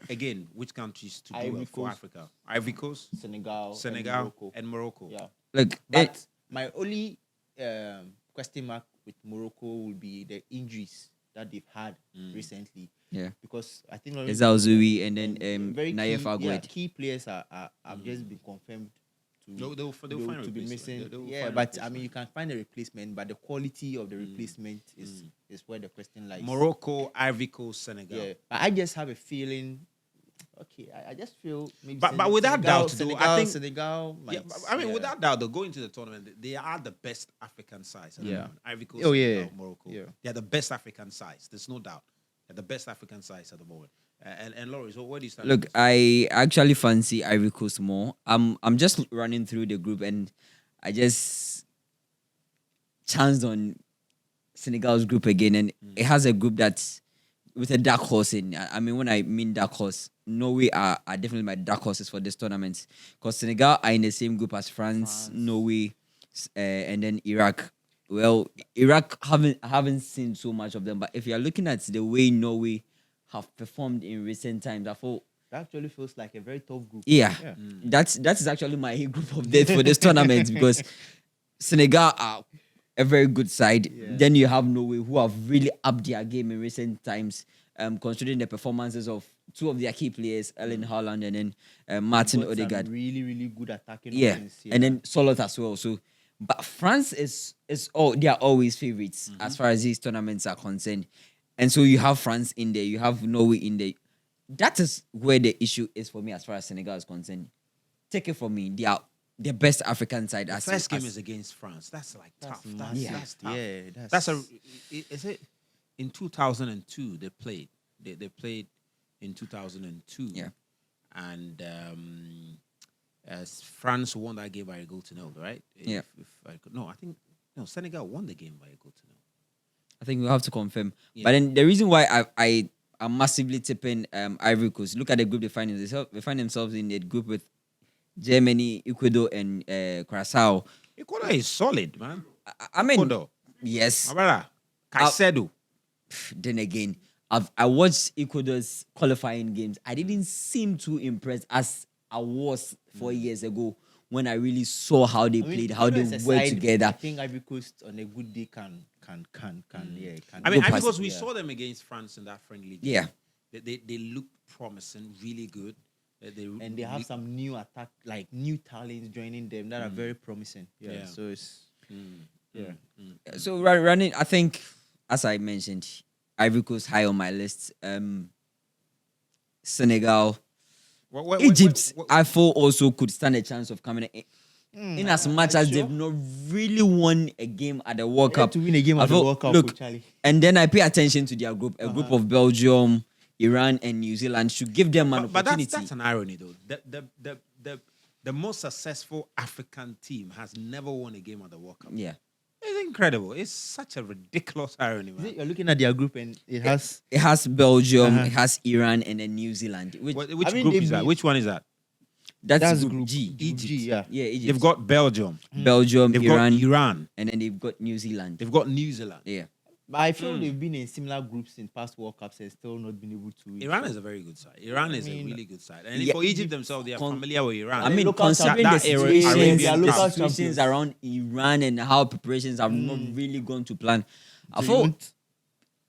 again which countries to do well for Africa? Ivory Coast, Senegal, and Morocco. Yeah. Look, but my only question mark with Morocco will be the injuries that they've had recently. Yeah. Because I think Zouzoui and then Nayef Agued. Key players have just been confirmed they'll find to be missing. But I mean, you can find a replacement, but the quality of the replacement is where the question lies. Morocco, Ivory Coast, Senegal. Yeah. But I just have a feeling. Okay, I just feel maybe. But without doubt, I think Senegal. Without doubt, though, going to the tournament, they are the best African size. Ivory Coast, Senegal, Morocco. Yeah. They are the best African size. There's no doubt. They're the best African size at the moment. And Laurie, so where do you stand? Look, I actually fancy Ivory Coast more. I'm just running through the group, and I just chanced on Senegal's group again, and it has a group that's with a dark horse in. I mean, when I mean dark horse, Norway are definitely my dark horses for this tournament, because Senegal are in the same group as France. Norway, and then Iraq. Well, Iraq haven't seen so much of them, but if you are looking at the way Norway have performed in recent times, I thought that actually feels like a very tough group. Yeah. That is actually my group of death for this tournament, because Senegal are a very good side. Yeah. Then you have Norway, who have really upped their game in recent times, considering the performances of 2 of their key players, Erling Haaland and then Martin Odegaard. Really, really good attacking. And then Solot as well. So, but France they are always favorites as far as these tournaments are concerned. And so you have France in there, you have Norway in there. That is where the issue is for me as far as Senegal is concerned. Take it from me, they are the best African side. The first game is against France. That's tough. That's tough. Yeah, is it in 2002 they played? They played in 2002. Yeah. And France won that game by a goal to nil, right? Yeah. If I could, no, I think no, Senegal won the game by a goal to nil. I think we'll have to confirm. Yeah. But then the reason why I am massively tipping Ivory Coast. Look at the group they find themselves. They find themselves in a group with Germany, Ecuador, and Curacao. Ecuador is solid, man. I mean, Ecuador. yes. My brother, Caicedo. Then again, I watched Ecuador's qualifying games. I didn't seem too impressed as I was 4 years ago when I really saw how they played, how they worked together. I think Ivory Coast on a good day can. I mean, Go past because it, we yeah. saw them against France in that friendly game. Yeah. They look promising, really good. And they have some new attack, like new talents joining them that are very promising. Yeah. So it's So running, I think, as I mentioned, Ivory Coast high on my list. Senegal, Egypt, I thought also could stand a chance of coming in as much as they've not really won a game at the World Cup. to win a game at the World Cup, look, Charlie. and then I pay attention to their group, a group of Belgium, Iran, and New Zealand should give them an but opportunity. that's an irony, though. The most successful African team has never won a game at the World Cup. Yeah. It's incredible. It's such a ridiculous irony, man. You're looking at their group and it has Belgium, it has Iran, and then New Zealand. Which Which I mean, group they is that? beat- Which one is that? that's group group G. Egypt. Yeah. Yeah, Egypt. They've got Belgium. Belgium, They've Iran, got Iran. and then they've got New Zealand. They've got New Zealand. Yeah. But I feel they've been in similar groups in past World Cups and still not been able to win. Iran is a very good side. Iran is a mean, really good side. And yeah, for Egypt themselves, they are familiar with Iran. I mean, local considering that the era- situations, Arabian the Cup. situations around Iran and how preparations have not really gone to plan, I So you thought want-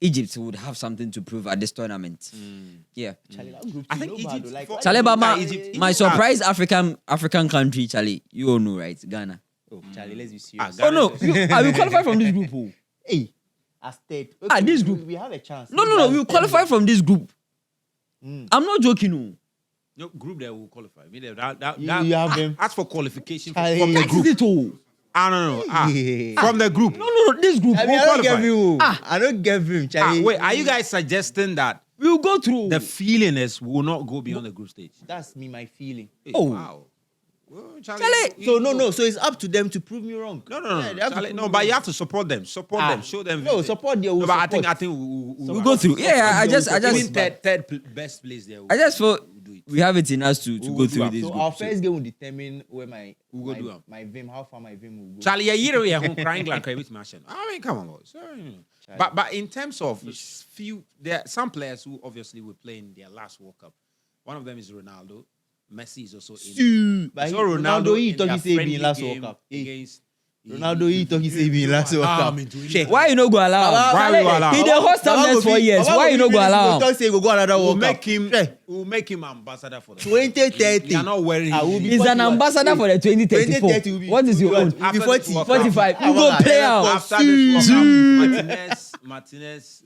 Egypt would have something to prove at this tournament. Yeah. Charlie, that group I too, think no bad, Egypt- like, for- why Charlie, you but look my, at my Egypt- surprise African country, Charlie, you all know, right? Ghana. Oh, Charlie, let's be serious. Ghana- Oh, no. I will qualify from this group. Oh. Hey, as third. This group. We have a chance. No. We will qualify from this group. I'm not joking. No. No group that will qualify. I mean, that, You have them. As for qualification Charlie, from the that group. Is it all? No. Yeah. From the group. No. This group. I mean, I Who don't give qualify? you. I don't give him, Charlie. Wait, are you guys suggesting that We will go through. the feeling is we will not go beyond the group stage? That's me, my feeling. Hey, Oh. wow. Well, Charlie, So no. So it's up to them to prove me wrong. No. Yeah, they have to Charlie, prove no, me but wrong. you have to support them. Support them. Show them. No, support their. No, but I think we'll we'll go through. Yeah, I just even best place there. I just feel we'll do it. we have it in us to We'll go do through it. this So group. our first game will determine where We'll go do 'em. my vim, how far my vim will go. Charlie, you're home crying like with machine. I mean, come on, boys. But in terms of there are some players who obviously will play in their last World Cup. One of them is Ronaldo. Messi is also in. But So Ronaldo, he in talk their he say he friendly be in last game World Cup. against Ronaldo, he talk he say he be in last World Cup. Why you no go allow? Why we allow? He the host them next 4 years. Why you no go allow? Talk say he go go another We'll World make Cup. him. Sure. We'll make him ambassador for the 2030. You are not wearing. I will be He's an 41. ambassador for the 2034. 2030 will be- What is your own? After this 40, World Cup. 45. You Ah, go voilà. play Yeah, out. After this World Cup, Martinez,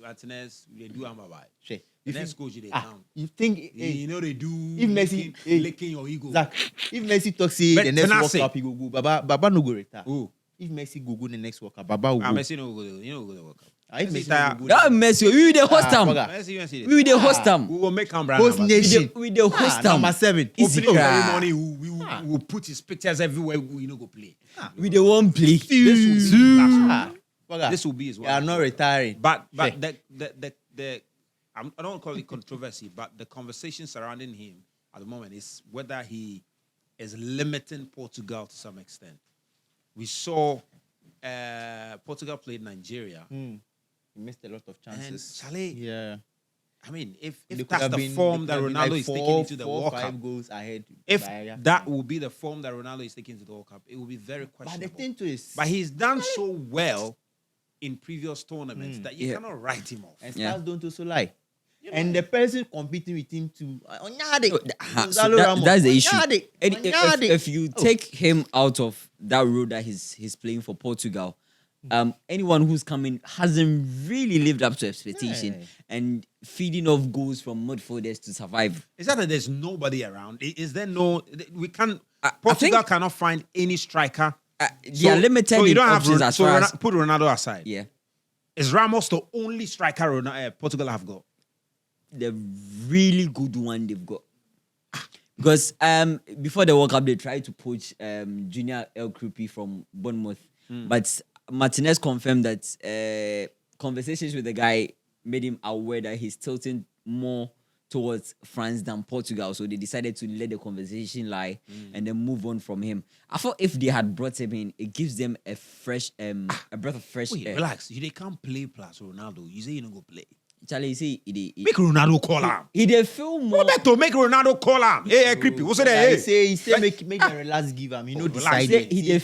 they do him bye. Sure. The next coach they Ah, come. you think You know they do. if Messi- licking your ego. Zach, if Messi talk say But the next World Tenassi. Cup he go go, Baba no go retire. Who? If Messi go the next World Cup, Baba will go. Messi no go. You know go the World Cup. If Messi Messi tire. no go, That Messi, we the host them. Waga. Messi, you see We it. the host them. We will make him brand Host ambassador. nation. We the host them. Number 7. Easy Opening cry. ceremony, we will put his pictures everywhere. We no go play. We the one play. This will be his last one. Ah, Waga. This will be his They are one. not retiring. But Sure. the I don't call it controversy, but the conversation surrounding him at the moment is whether he is limiting Portugal to some extent. We saw Portugal played Nigeria. He missed a lot of And chances. Charlie, Yeah. I mean, if They could that's have the been- form they that could have been Ronaldo like is taking into the World 5 Cup, goals ahead. if by half that time. will be the form that Ronaldo is taking to the World Cup, it will be very But the questionable. thing too is, But he's done so well in previous tournaments that you Yeah. cannot write him off. and Yeah. stars don't also lie. And the person competing with him too, Onyade, So Gonzalo Ramos, that's the issue. Onyade, And Onyade. if you take him out of that role that he's playing for Portugal, anyone who's coming hasn't really lived up to expectation Yeah. and feeding off goals from midfielders to survive. Is that there's nobody around? Is there no? We can't. I Portugal think- cannot find any striker. They are limited So you in don't have options as far as put Ronaldo aside. yeah. Is Ramos the only striker Portugal have got? The really good one they've got. Because before the World Cup, they tried to poach Junior El Krupi from Bournemouth. But Martinez confirmed that conversations with the guy made him aware that he's tilting more towards France than Portugal. So they decided to let the conversation lie and then move on from him. I thought if they had brought him in, it gives them a fresh, a breath of fresh air. Relax. They can't play plus Ronaldo. You say you don't go play. Charlie, you see, Make Ronaldo call him. he did feel more. Roberto, make Ronaldo call him. Hey, creepy. What's that? He say make the last give him. Relax. Decide. He did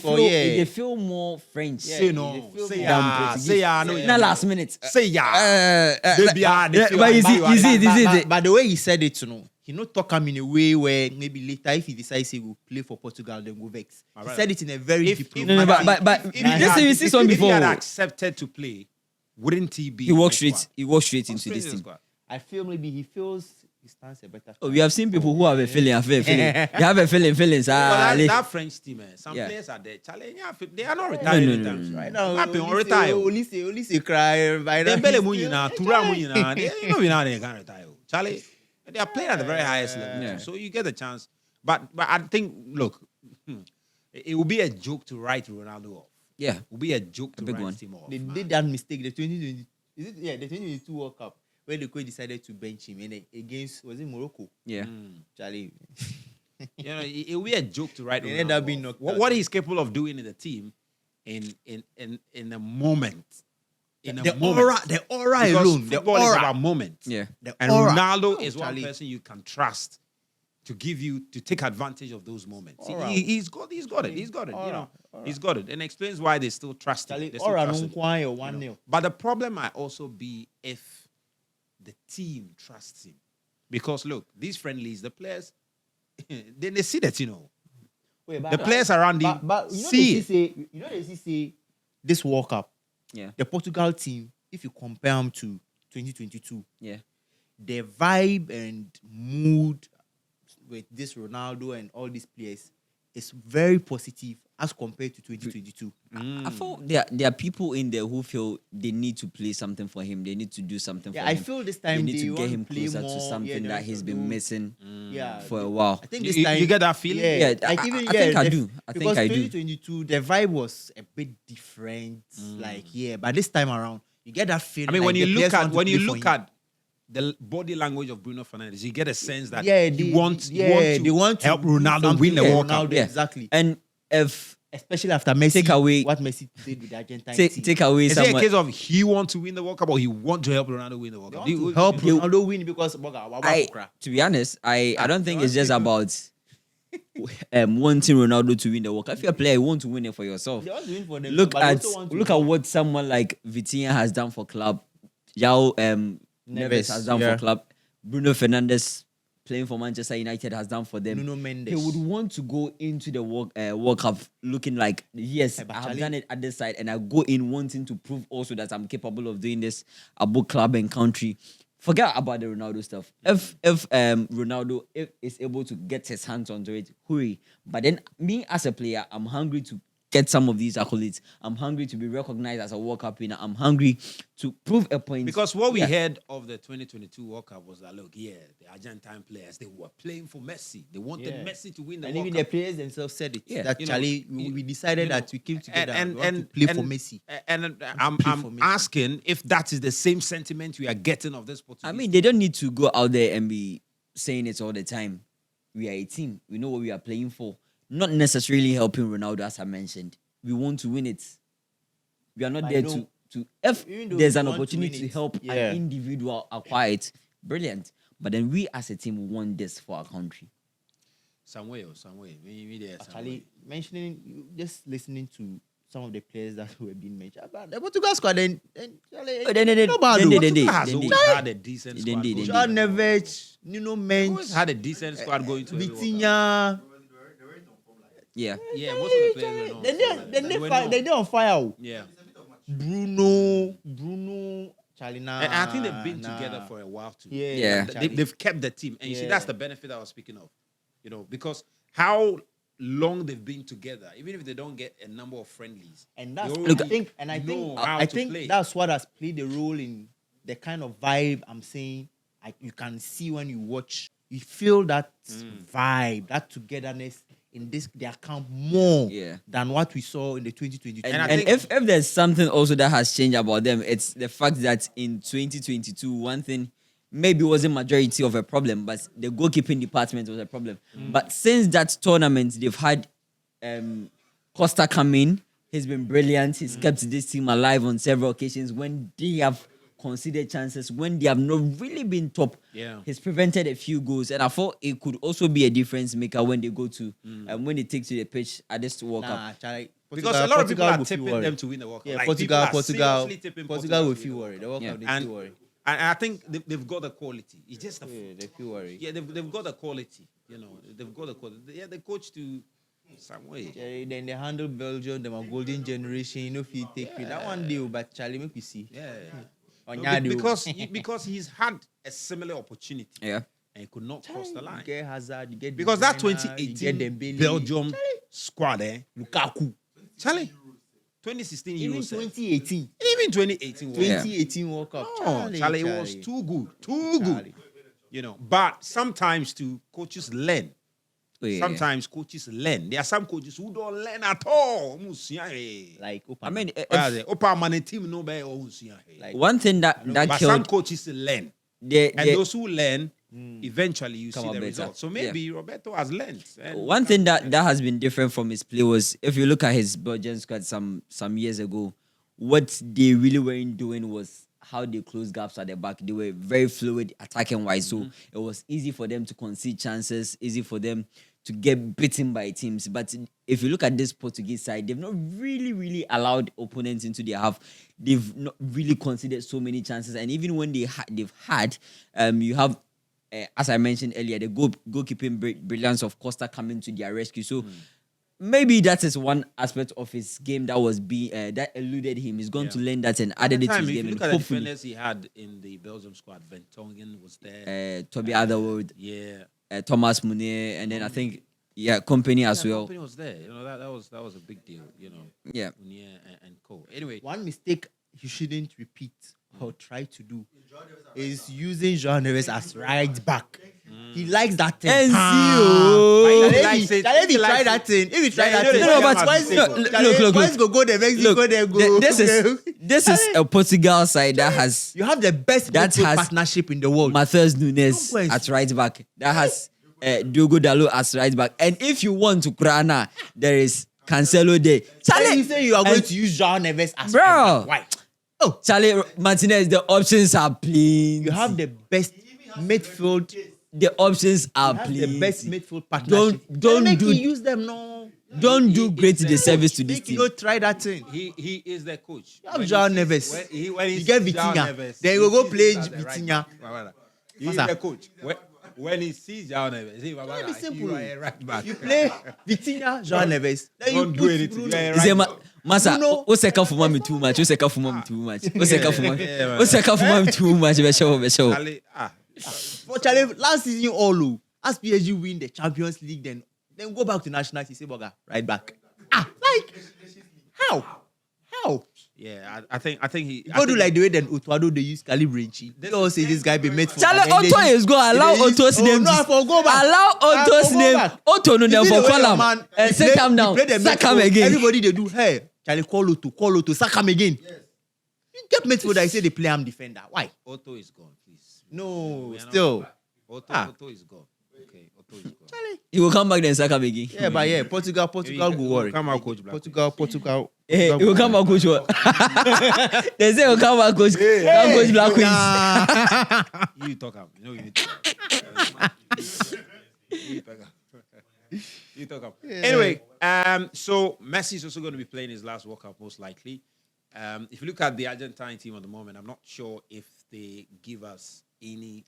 feel more French. Say no. Say yeah. no. Not last minute. Say yeah. But you see, But the way he said it, he not talk him in a way where maybe later if he decides he will play for Portugal, then go vex. He said it in a very diplomatic. But you see some before. If he had accepted to play, wouldn't he be? He walked straight into this thing. I feel maybe he feels he stands a better. Oh, we have seen people who have a feeling. You have a feelings. That French team, some players are there. Challenge, they are not retired No. right now. Only say cry. Dembele Munina, Tura Munina. They can't retire. Charlie, they are playing at the very highest level, so you get the chance. But I think, look, it will be a joke to write Ronaldo off. Yeah, it will be a joke to write him off. They did that mistake. The 2020, the 2022 World Cup, where the coach decided to bench him and against, was it Morocco? Yeah, Charlie. It will be a joke to write. They end up being knocked out. What he's capable of doing in the team, in a moment. The aura because alone. The football is aura. about moment. yeah. And aura. Ronaldo is Charlie. one person you can trust to take advantage of those moments. Aura. He's got it. He's got it. Aura. He's got it, and explains why they still trust him. Charlie, They still aura trust no him, kwai or you 1-0. know. But the problem might also be if the team trusts him, because look, these friendlies, the players, they see that Wait, the players around him but see it. they say this World Cup, Yeah. the Portugal team, if you compare them to 2022, Yeah. the vibe and mood with this Ronaldo and all these players is very positive as compared to 2022. I thought there are people in there who feel they need to play something for him. They need to do something for him. I feel this they time need to want get him play closer more, to something they that want he's to been do- missing Yeah, for a while. I think You- this time you get that feeling? Yeah, I think I do. I think because I do. 2022 the vibe was a bit different. But this time around you get that feeling. I mean, like when the you players look want at to when you play for look him. at the body language of Bruno Fernandes, you get a sense that they he wants they want to help do Ronaldo something win the for World Cup. Ronaldo, exactly. And if Especially after Messi, Take away- what Messi did with the Argentine team. take away Is it a someone, case of he wants to win the World Cup or he wants to help Ronaldo win the World They Cup? want to help Ronaldo win because to be honest, I don't think it's just about wanting Ronaldo to win the World Cup. If you're a player, you want to win it for yourself. they want to win for them. Look but they at also want to look at what someone like Vitinha has done for club. Yao Neves has done for club. Bruno Fernandes playing for Manchester United has done for them. Nuno Mendes. He would want to go into the World Cup looking like, yes, but I have Charlie- done it at this side, and I go in wanting to prove also that I'm capable of doing this about club and country. Forget about the Ronaldo stuff. If Ronaldo is able to get his hands onto it, hurry. But then me as a player, I'm hungry to get some of these accolades. I'm hungry to be recognized as a World Cup winner. I'm hungry to prove a point. Because what we heard of the 2022 World Cup was that, look, the Argentine players, they were playing for Messi. They wanted Messi to win the and World even Cup. the players themselves said it. Yeah. That Charlie, we decided that we came together and we want to play for Messi. And I'm play for Messi. asking if that is the same sentiment we are getting of this Portuguese. I mean, they don't need to go out there and be saying it all the time. We are a team. We know what we are playing for. Not necessarily helping Ronaldo, as I mentioned. We want to win it. We are not I there know. to if Even though there's we an want to opportunity win to it, help an individual acquire it, brilliant. But then we as a team want this for our country. Some way. Maybe there's some Actually, way. just listening to some of the players that were being mentioned. But the Portugal squad, then Charlie, Oh, then no bad. Portugal has then always they- had a decent then squad. they- going then Joao to the World Cup. Neves, Nuno Always Mendes, had a decent squad going to every World Cup. Vitinha. Yeah. Yeah, most of the players were not. They're on fire. Yeah. Bruno, Charlie. And I think they've been together for a while too. Yeah. They've kept the team. And you see, Yeah. that's the benefit I was speaking of. Because how long they've been together, even if they don't get a number of friendlies. And that's they I already think know how I to think play. that's what has played a role in the kind of vibe I'm saying. You can see when you watch you feel that vibe, that togetherness in their camp more than what we saw in the 2022. And I think if there's something also that has changed about them, it's the fact that in 2022, one thing maybe wasn't majority of a problem, but the goalkeeping department was a problem. But since that tournament, they've had Costa come in. He's been brilliant. He's kept this team alive on several occasions when they have conceded chances, when they have not really been top. He's prevented a few goals, and I thought it could also be a difference maker when they go to when they take to the pitch at this World Cup. Because a lot of people are tipping them to win the World Cup. Yeah, like Portugal will feel worried. The World Cup, they feel worried. And I think they've got the quality. It's just they feel worried. Yeah, they've got the quality. You know, they've got the quality. Yeah, the coach to some way. Then they handle Belgium, them a golden generation. You know, if you take that one deal, but Charlie, make we see. Because he's had a similar opportunity. And he could not cross the line. You get Hazard, you get because that Designer, 2018 Belgium squad, Lukaku. Charlie. 2016 even Euro 2018. Even 2018 World Cup. Charlie, it was too good. You know, but sometimes too, coaches learn. Sometimes coaches learn. There are some coaches who don't learn at all. Like Opa. I mean, Opa man team no better. Like, one thing that but killed, some coaches learn. And those who learn, eventually you see the results. So maybe Roberto has learned. One thing that has been different from his play was, if you look at his Belgian squad some years ago, what they really weren't doing was how they close gaps at the back. They were very fluid attacking wise, so it was easy for them to concede chances, easy for them to get beaten by teams. But if you look at this Portuguese side, they've not really allowed opponents into their half. They've not really conceded so many chances, and even when they've had, you have, as I mentioned earlier, the goalkeeping brilliance of Costa coming to their rescue. So maybe that is one aspect of his game that was that eluded him. He's going to learn that and added it to his game. If you look at the defenders he had in the Belgium squad, Vertonghen was there. Toby Alderweireld. Thomas Meunier, and then I think Company as well. Company was there. You know, that was a big deal. You know, Meunier and co. Anyway, one mistake you shouldn't repeat or try to do is using João Neves as right back. He likes that thing. If he try that thing, go there, Mexico there go. This is a Portugal side that has. You have the best partnership in the world. Matheus Nunes at right back. That has Diogo Dalot as right back. And if you want to Krana, there is Cancelo there. Charlie, you say you are going to use João Neves as right back. Why? Oh, Charlie Martinez, the options are plenty. You have the best midfield. The options are plenty. The best midfield partnership. Don't use them, no. Don't do great disservice to this team. Go try that thing. He is the coach. You have João Neves. When you get Vitinha. Then you go play Vitinha. He is the coach. When he sees João Neves, you are right back. You play Vitinha, João Neves. Then don't do anything. Masa, Oseka for mommy too much. Oseka for mommy too much. Oseka for mommy too much. But Charlie, last season, all as PSG win the Champions League, then go back to national. He say, "Boga, right back." Like how? Yeah, I think he. Go do like the way then Utuado they use Calibranchi. They don't say this guy be made for. Charlie, Otto is go allow Otto's name. Allow Otto's name. Otto no them for column and set him down. Sack him again. Everybody they do. Hey, Charlie, call Otto, sack him again. You get midfielder. I say they play him defender. Why? Otto is gone, please. No, still. Otto is gone. Okay, Otto is gone. Charlie, he will come back then sack him again. Yeah, but Portugal go worry. Come out, coach. Portugal. He will come back, coach. They say he'll come back, coach. Coach Black Queens. You talk up. You know you need to. You talk up. Anyway, so Messi is also going to be playing his last World Cup most likely. If you look at the Argentine team at the moment, I'm not sure if they give us any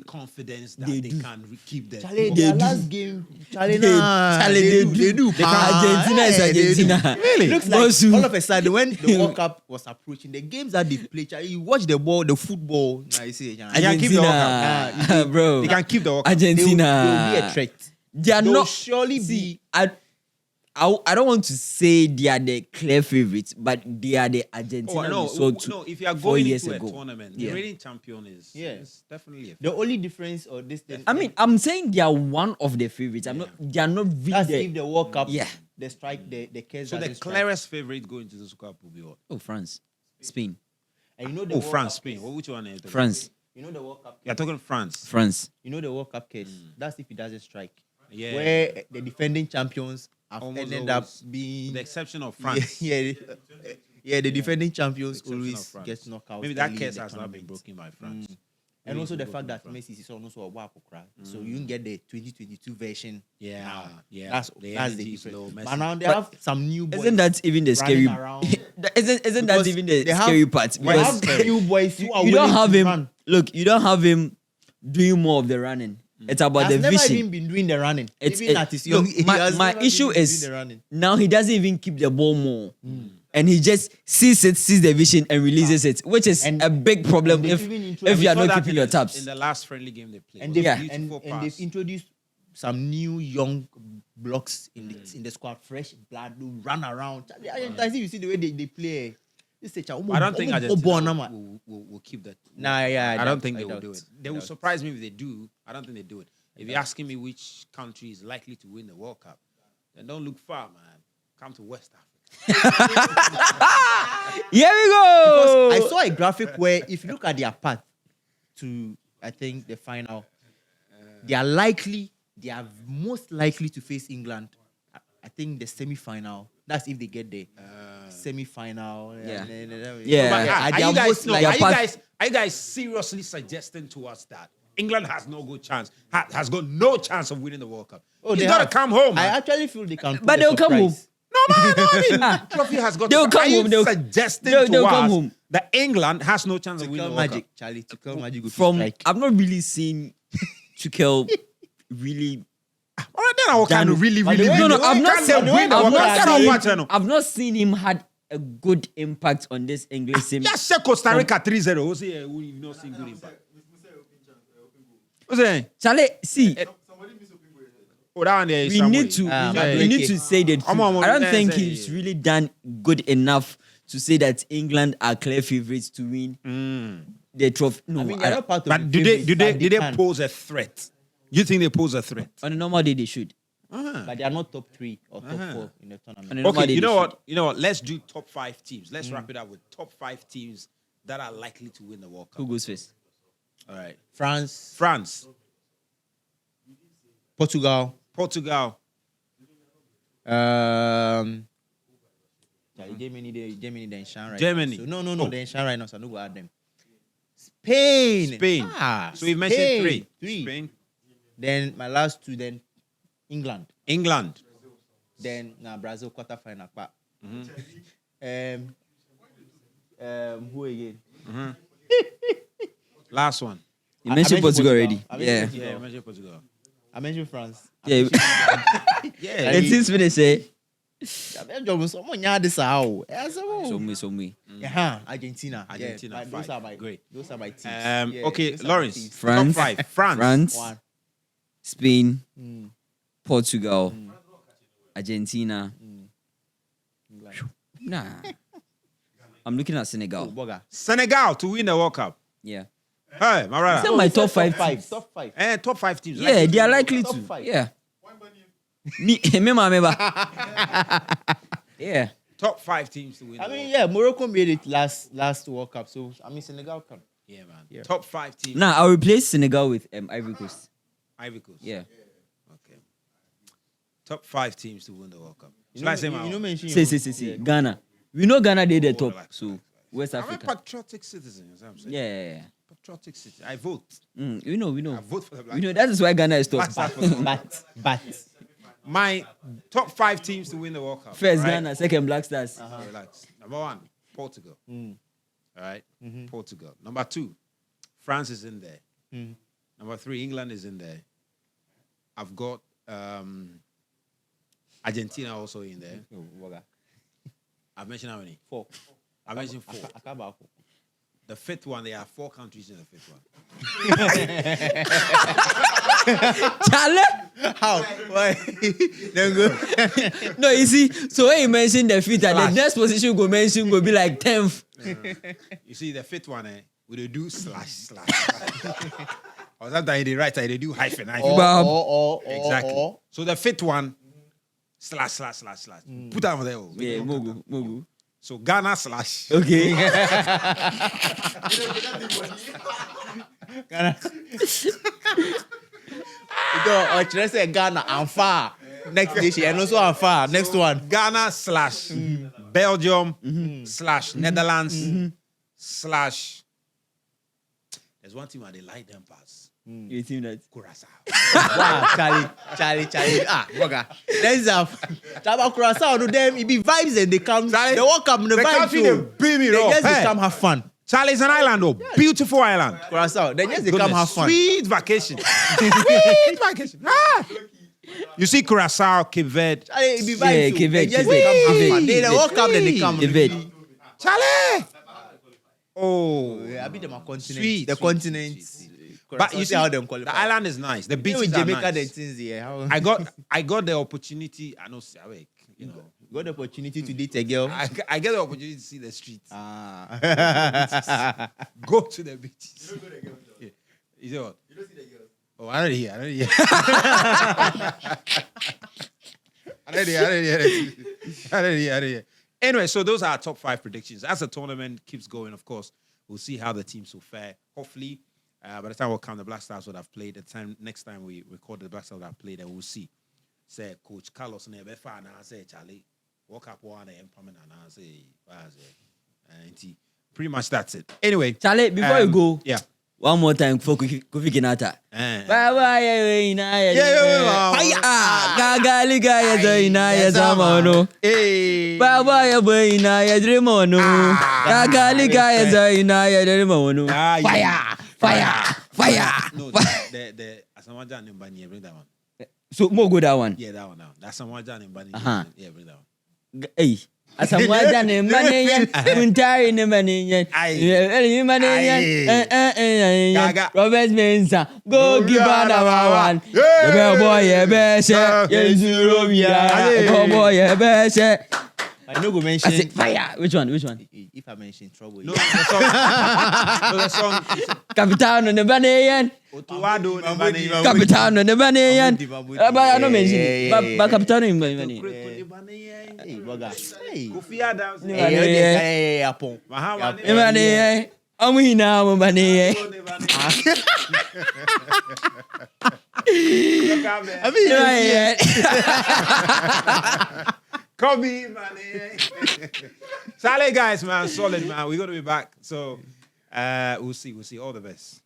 confidence that they can keep them. Their last game, they do. Argentina is Argentina. Really? Looks like all of a sudden when the World Cup was approaching, the games that they play, you watch the ball, the football. You see, Argentina, bro. They can keep the World Cup. Argentina. They will be a threat. They are not surely be. I I don't want to say they are the clear favorites, but they are the Argentina we saw no. If you are 4 going years into a ago. tournament, Yeah. the reigning champion is definitely a The only difference or this thing. I mean, I'm saying they are one of the favorites. They are not really that's if the World Cup. Yeah. The strike. The case. So the clearest favorite going to this Cup will be what? Oh, France, Spain, And you know the Oh, World France, Cup Spain. case. Well, which one are you talking France, You know the World Cup. You're talking France. France. You know the World Cup case. That's if it doesn't strike. Yeah. Where the defending champions have Almost ended up always. being With the exception of France. Yeah, the defending champions Exception of always France. get knocked out. Maybe that early in case the has not been tournament. broken by France. And Maybe also it's the fact broken that by France. Messi is also a WAP cry. So you can get the 2022 version. Yeah, now. yeah. That's The the energy is difference. low, Messi. But now they But have some new boys. Isn't that even the scary? running around. Isn't that Because even the they have- scary part? They have Because new boys who are you don't willing have to him. run. Look, you don't have him doing more of the running. It's about Has the never vision. even been doing the running. It's Even it- at his look, young, he my has never issue been doing is the running. now he doesn't even keep the ball more, and he just sees the vision and releases it, which is And- a big problem and if they've even if introduced- you are Saw not that keeping in your the- tabs. in the last friendly game they played. And It they've, was a Yeah. beautiful and pass. they've introduced some new young blocks in the squad, fresh blood, who run around. I see you see the way they play. This is I don't think Argentina will keep that. Nah, yeah, I don't think they will doubt. do it. They I will doubt. surprise me if they do. I don't think they do it. If you're asking me which country is likely to win the World Cup, then don't look far, man. Come to West Africa. Here we go. Because I saw a graphic where if you look at their path to, I think, the final, they are most likely to face England. I think the semi-final. That's if they get the semi-final. Yeah. Yeah. But, They are most likely- Are you guys seriously suggesting to us that England has no good chance, has got no chance of winning the World Cup? Oh, He's they got to have. come home. I Man. actually feel they can. But they'll come home. No, I mean, trophy has got They'll to come Are you home, they'll- suggesting they'll to come us home. that England has no chance of winning Tuchel the World magic, Cup? Charlie. Tuchel magic. Go From strike. I've not really seen Tuchel really. All right, then I will kind of really, But the really, way- really. no, I've not can't seen- say win the I've World not Cup. Get seen- off watch, no. I've not seen him had a good impact on this English team. Just say Costa Rica 3-0. Who say we've not seen good impact? Who's saying? Charlie, see, Oh, that one there is we somewhere. need to Madueke. we need to say the truth. Come on, I don't let's think say he's it. really done good enough to say that England are clear favorites to win the trophy. No, I mean, they're not part of But the favorites, but do they can. pose a threat? Do you think they pose a threat? on a normal day they should. But they are not top 3 or top 4 in the On a tournament. normal Okay, day you they know should. what? You know what? Let's do top 5 teams. Let's wrap it up with top 5 teams that are likely to win the World Cup. Who goes first? All right. France, France, Portugal, Portugal, Germany, they shine right Germany. now. So, no, Oh. they shine right now, so I don't go at them. Spain. Spain. Ah, So we mentioned Spain. 3. Spain, Then my last 2, then England. England, Then Brazil quarterfinal. Who again? last one. You mentioned Portugal already. I Yeah. mentioned Yeah, mention Portugal. I mentioned France. Yeah. Yeah. It seems when they say so me. Argentina. Argentina, Yeah, but those 5. are my Great. Those are my teams. Okay, those are my Lawrence. teams. France. Top 5. France. France, One. Spain, Mm. Portugal, Argentina. England. Nah. I'm looking at Oh, Senegal. Boga. Senegal to win the World Cup. Yeah. Hey, my brother. Is that my top 5 teams? Top 5. Top 5 teams. Yeah, they are likely Top to. 5. Yeah. Me, remember. Yeah. Top 5 teams to win. I the mean, World yeah, Morocco made it last World Cup, so I mean Senegal can. Cup. Yeah, man. Yeah. Top 5 teams. Now I'll replace Senegal with Ivory Coast. Ivory Coast. Yeah. Okay. Top 5 teams to win the World Cup. You Should know, I say you, my you own? know mention See. Yeah. Ghana. We know Ghana did the top. relax, So relax. West I'm a Africa. patriotic citizen. That's what I'm saying. Yeah. Patriotic citizen. I vote. We know. I vote for the Black. We know that is why Ghana is top. Blackstars. But My top 5 teams to win the World Cup. First right? Ghana, second Blackstars. Relax. Number 1, Portugal. Mm. All right? Portugal. Number 2, France is in there. Mm. Number 3, England is in there. I've got Argentina also in there. Boga. I've mentioned how many? 4. I mentioned 4. Akaba. The 5th one, there are 4 countries in the 5th one. Charlie. How? Why? Then go. No, you see, so when you mention the fifth, the next position go mention will be like 10th. You see the fifth one, we they do slash. Or sometimes they write, they do hyphen. Exactly. So the fifth one, slash. Put that on there. Yeah, Mogu. So Ghana slash. Okay. Ghana. Let's say Ghana and far. Next nation and also and far. Next one. Ghana slash Belgium slash Netherlands slash. There's one team where they like them pass. You think that? Curacao. Wow, Charlie. Boga. Let's have Taba Curacao to them. It be vibes and they come. Charlie, they walk up in the vibes. They beam it up. They come have fun. Charlie, it's an island though. Yeah. Beautiful island. Curacao. They come have fun. Sweet vacation. Sweet vacation. You see Curacao, Cape Verde. Charlie, it be vibes. Cape Verde. They come have fun. They walk up then they come. Cape Verde. Charlie. Oh, yeah, I be them a continent. Sweet, the continent. But you see how them qualify. The island is nice. The beaches are Jamaica, nice. I got the opportunity. I know, you know. Got the opportunity to date a girl. I get the opportunity to see the streets. Go to the beaches. Yeah. You know what? You don't see the girls. Oh, I don't hear. I don't hear. Anyway, so those are our top 5 predictions. As the tournament keeps going, of course, we'll see how the teams will fare. Hopefully, by the time we'll come, the Blackstars would have played. Next time we record, the Blackstars would have played, and we'll see. Say, Coach Carlos never found out. Say, Charlie, walk up one and permanent. And say, pretty much that's it. Anyway, Charlie, before you go, yeah. One more time for Kofi Kinata. Gagali guy is a mono. Baba ya boy na ya dremono. Gagali guy is a dremono. Fire. No, the Asamaja and Bani, bring that one. So more good that one. Yeah, that one now. That's Asamaja and Bani. Yeah, bring that one. Hey. Asamwaja ne mane untari ne mane Robert Mensah go give an one the boy boy I know go mention fire. Which one? If I mention trouble. No, the song. Capitano ne bane Otuado ne bane. Capitano ne bane I no mention. But Capitano ne bane. Hey, Boga. Hey. Kofi Adams. Hey, Apon. Bane. Amina bane. Kobe, man. Saleh, guys, man. Solid, man. We're going to be back. So, we'll see. All the best.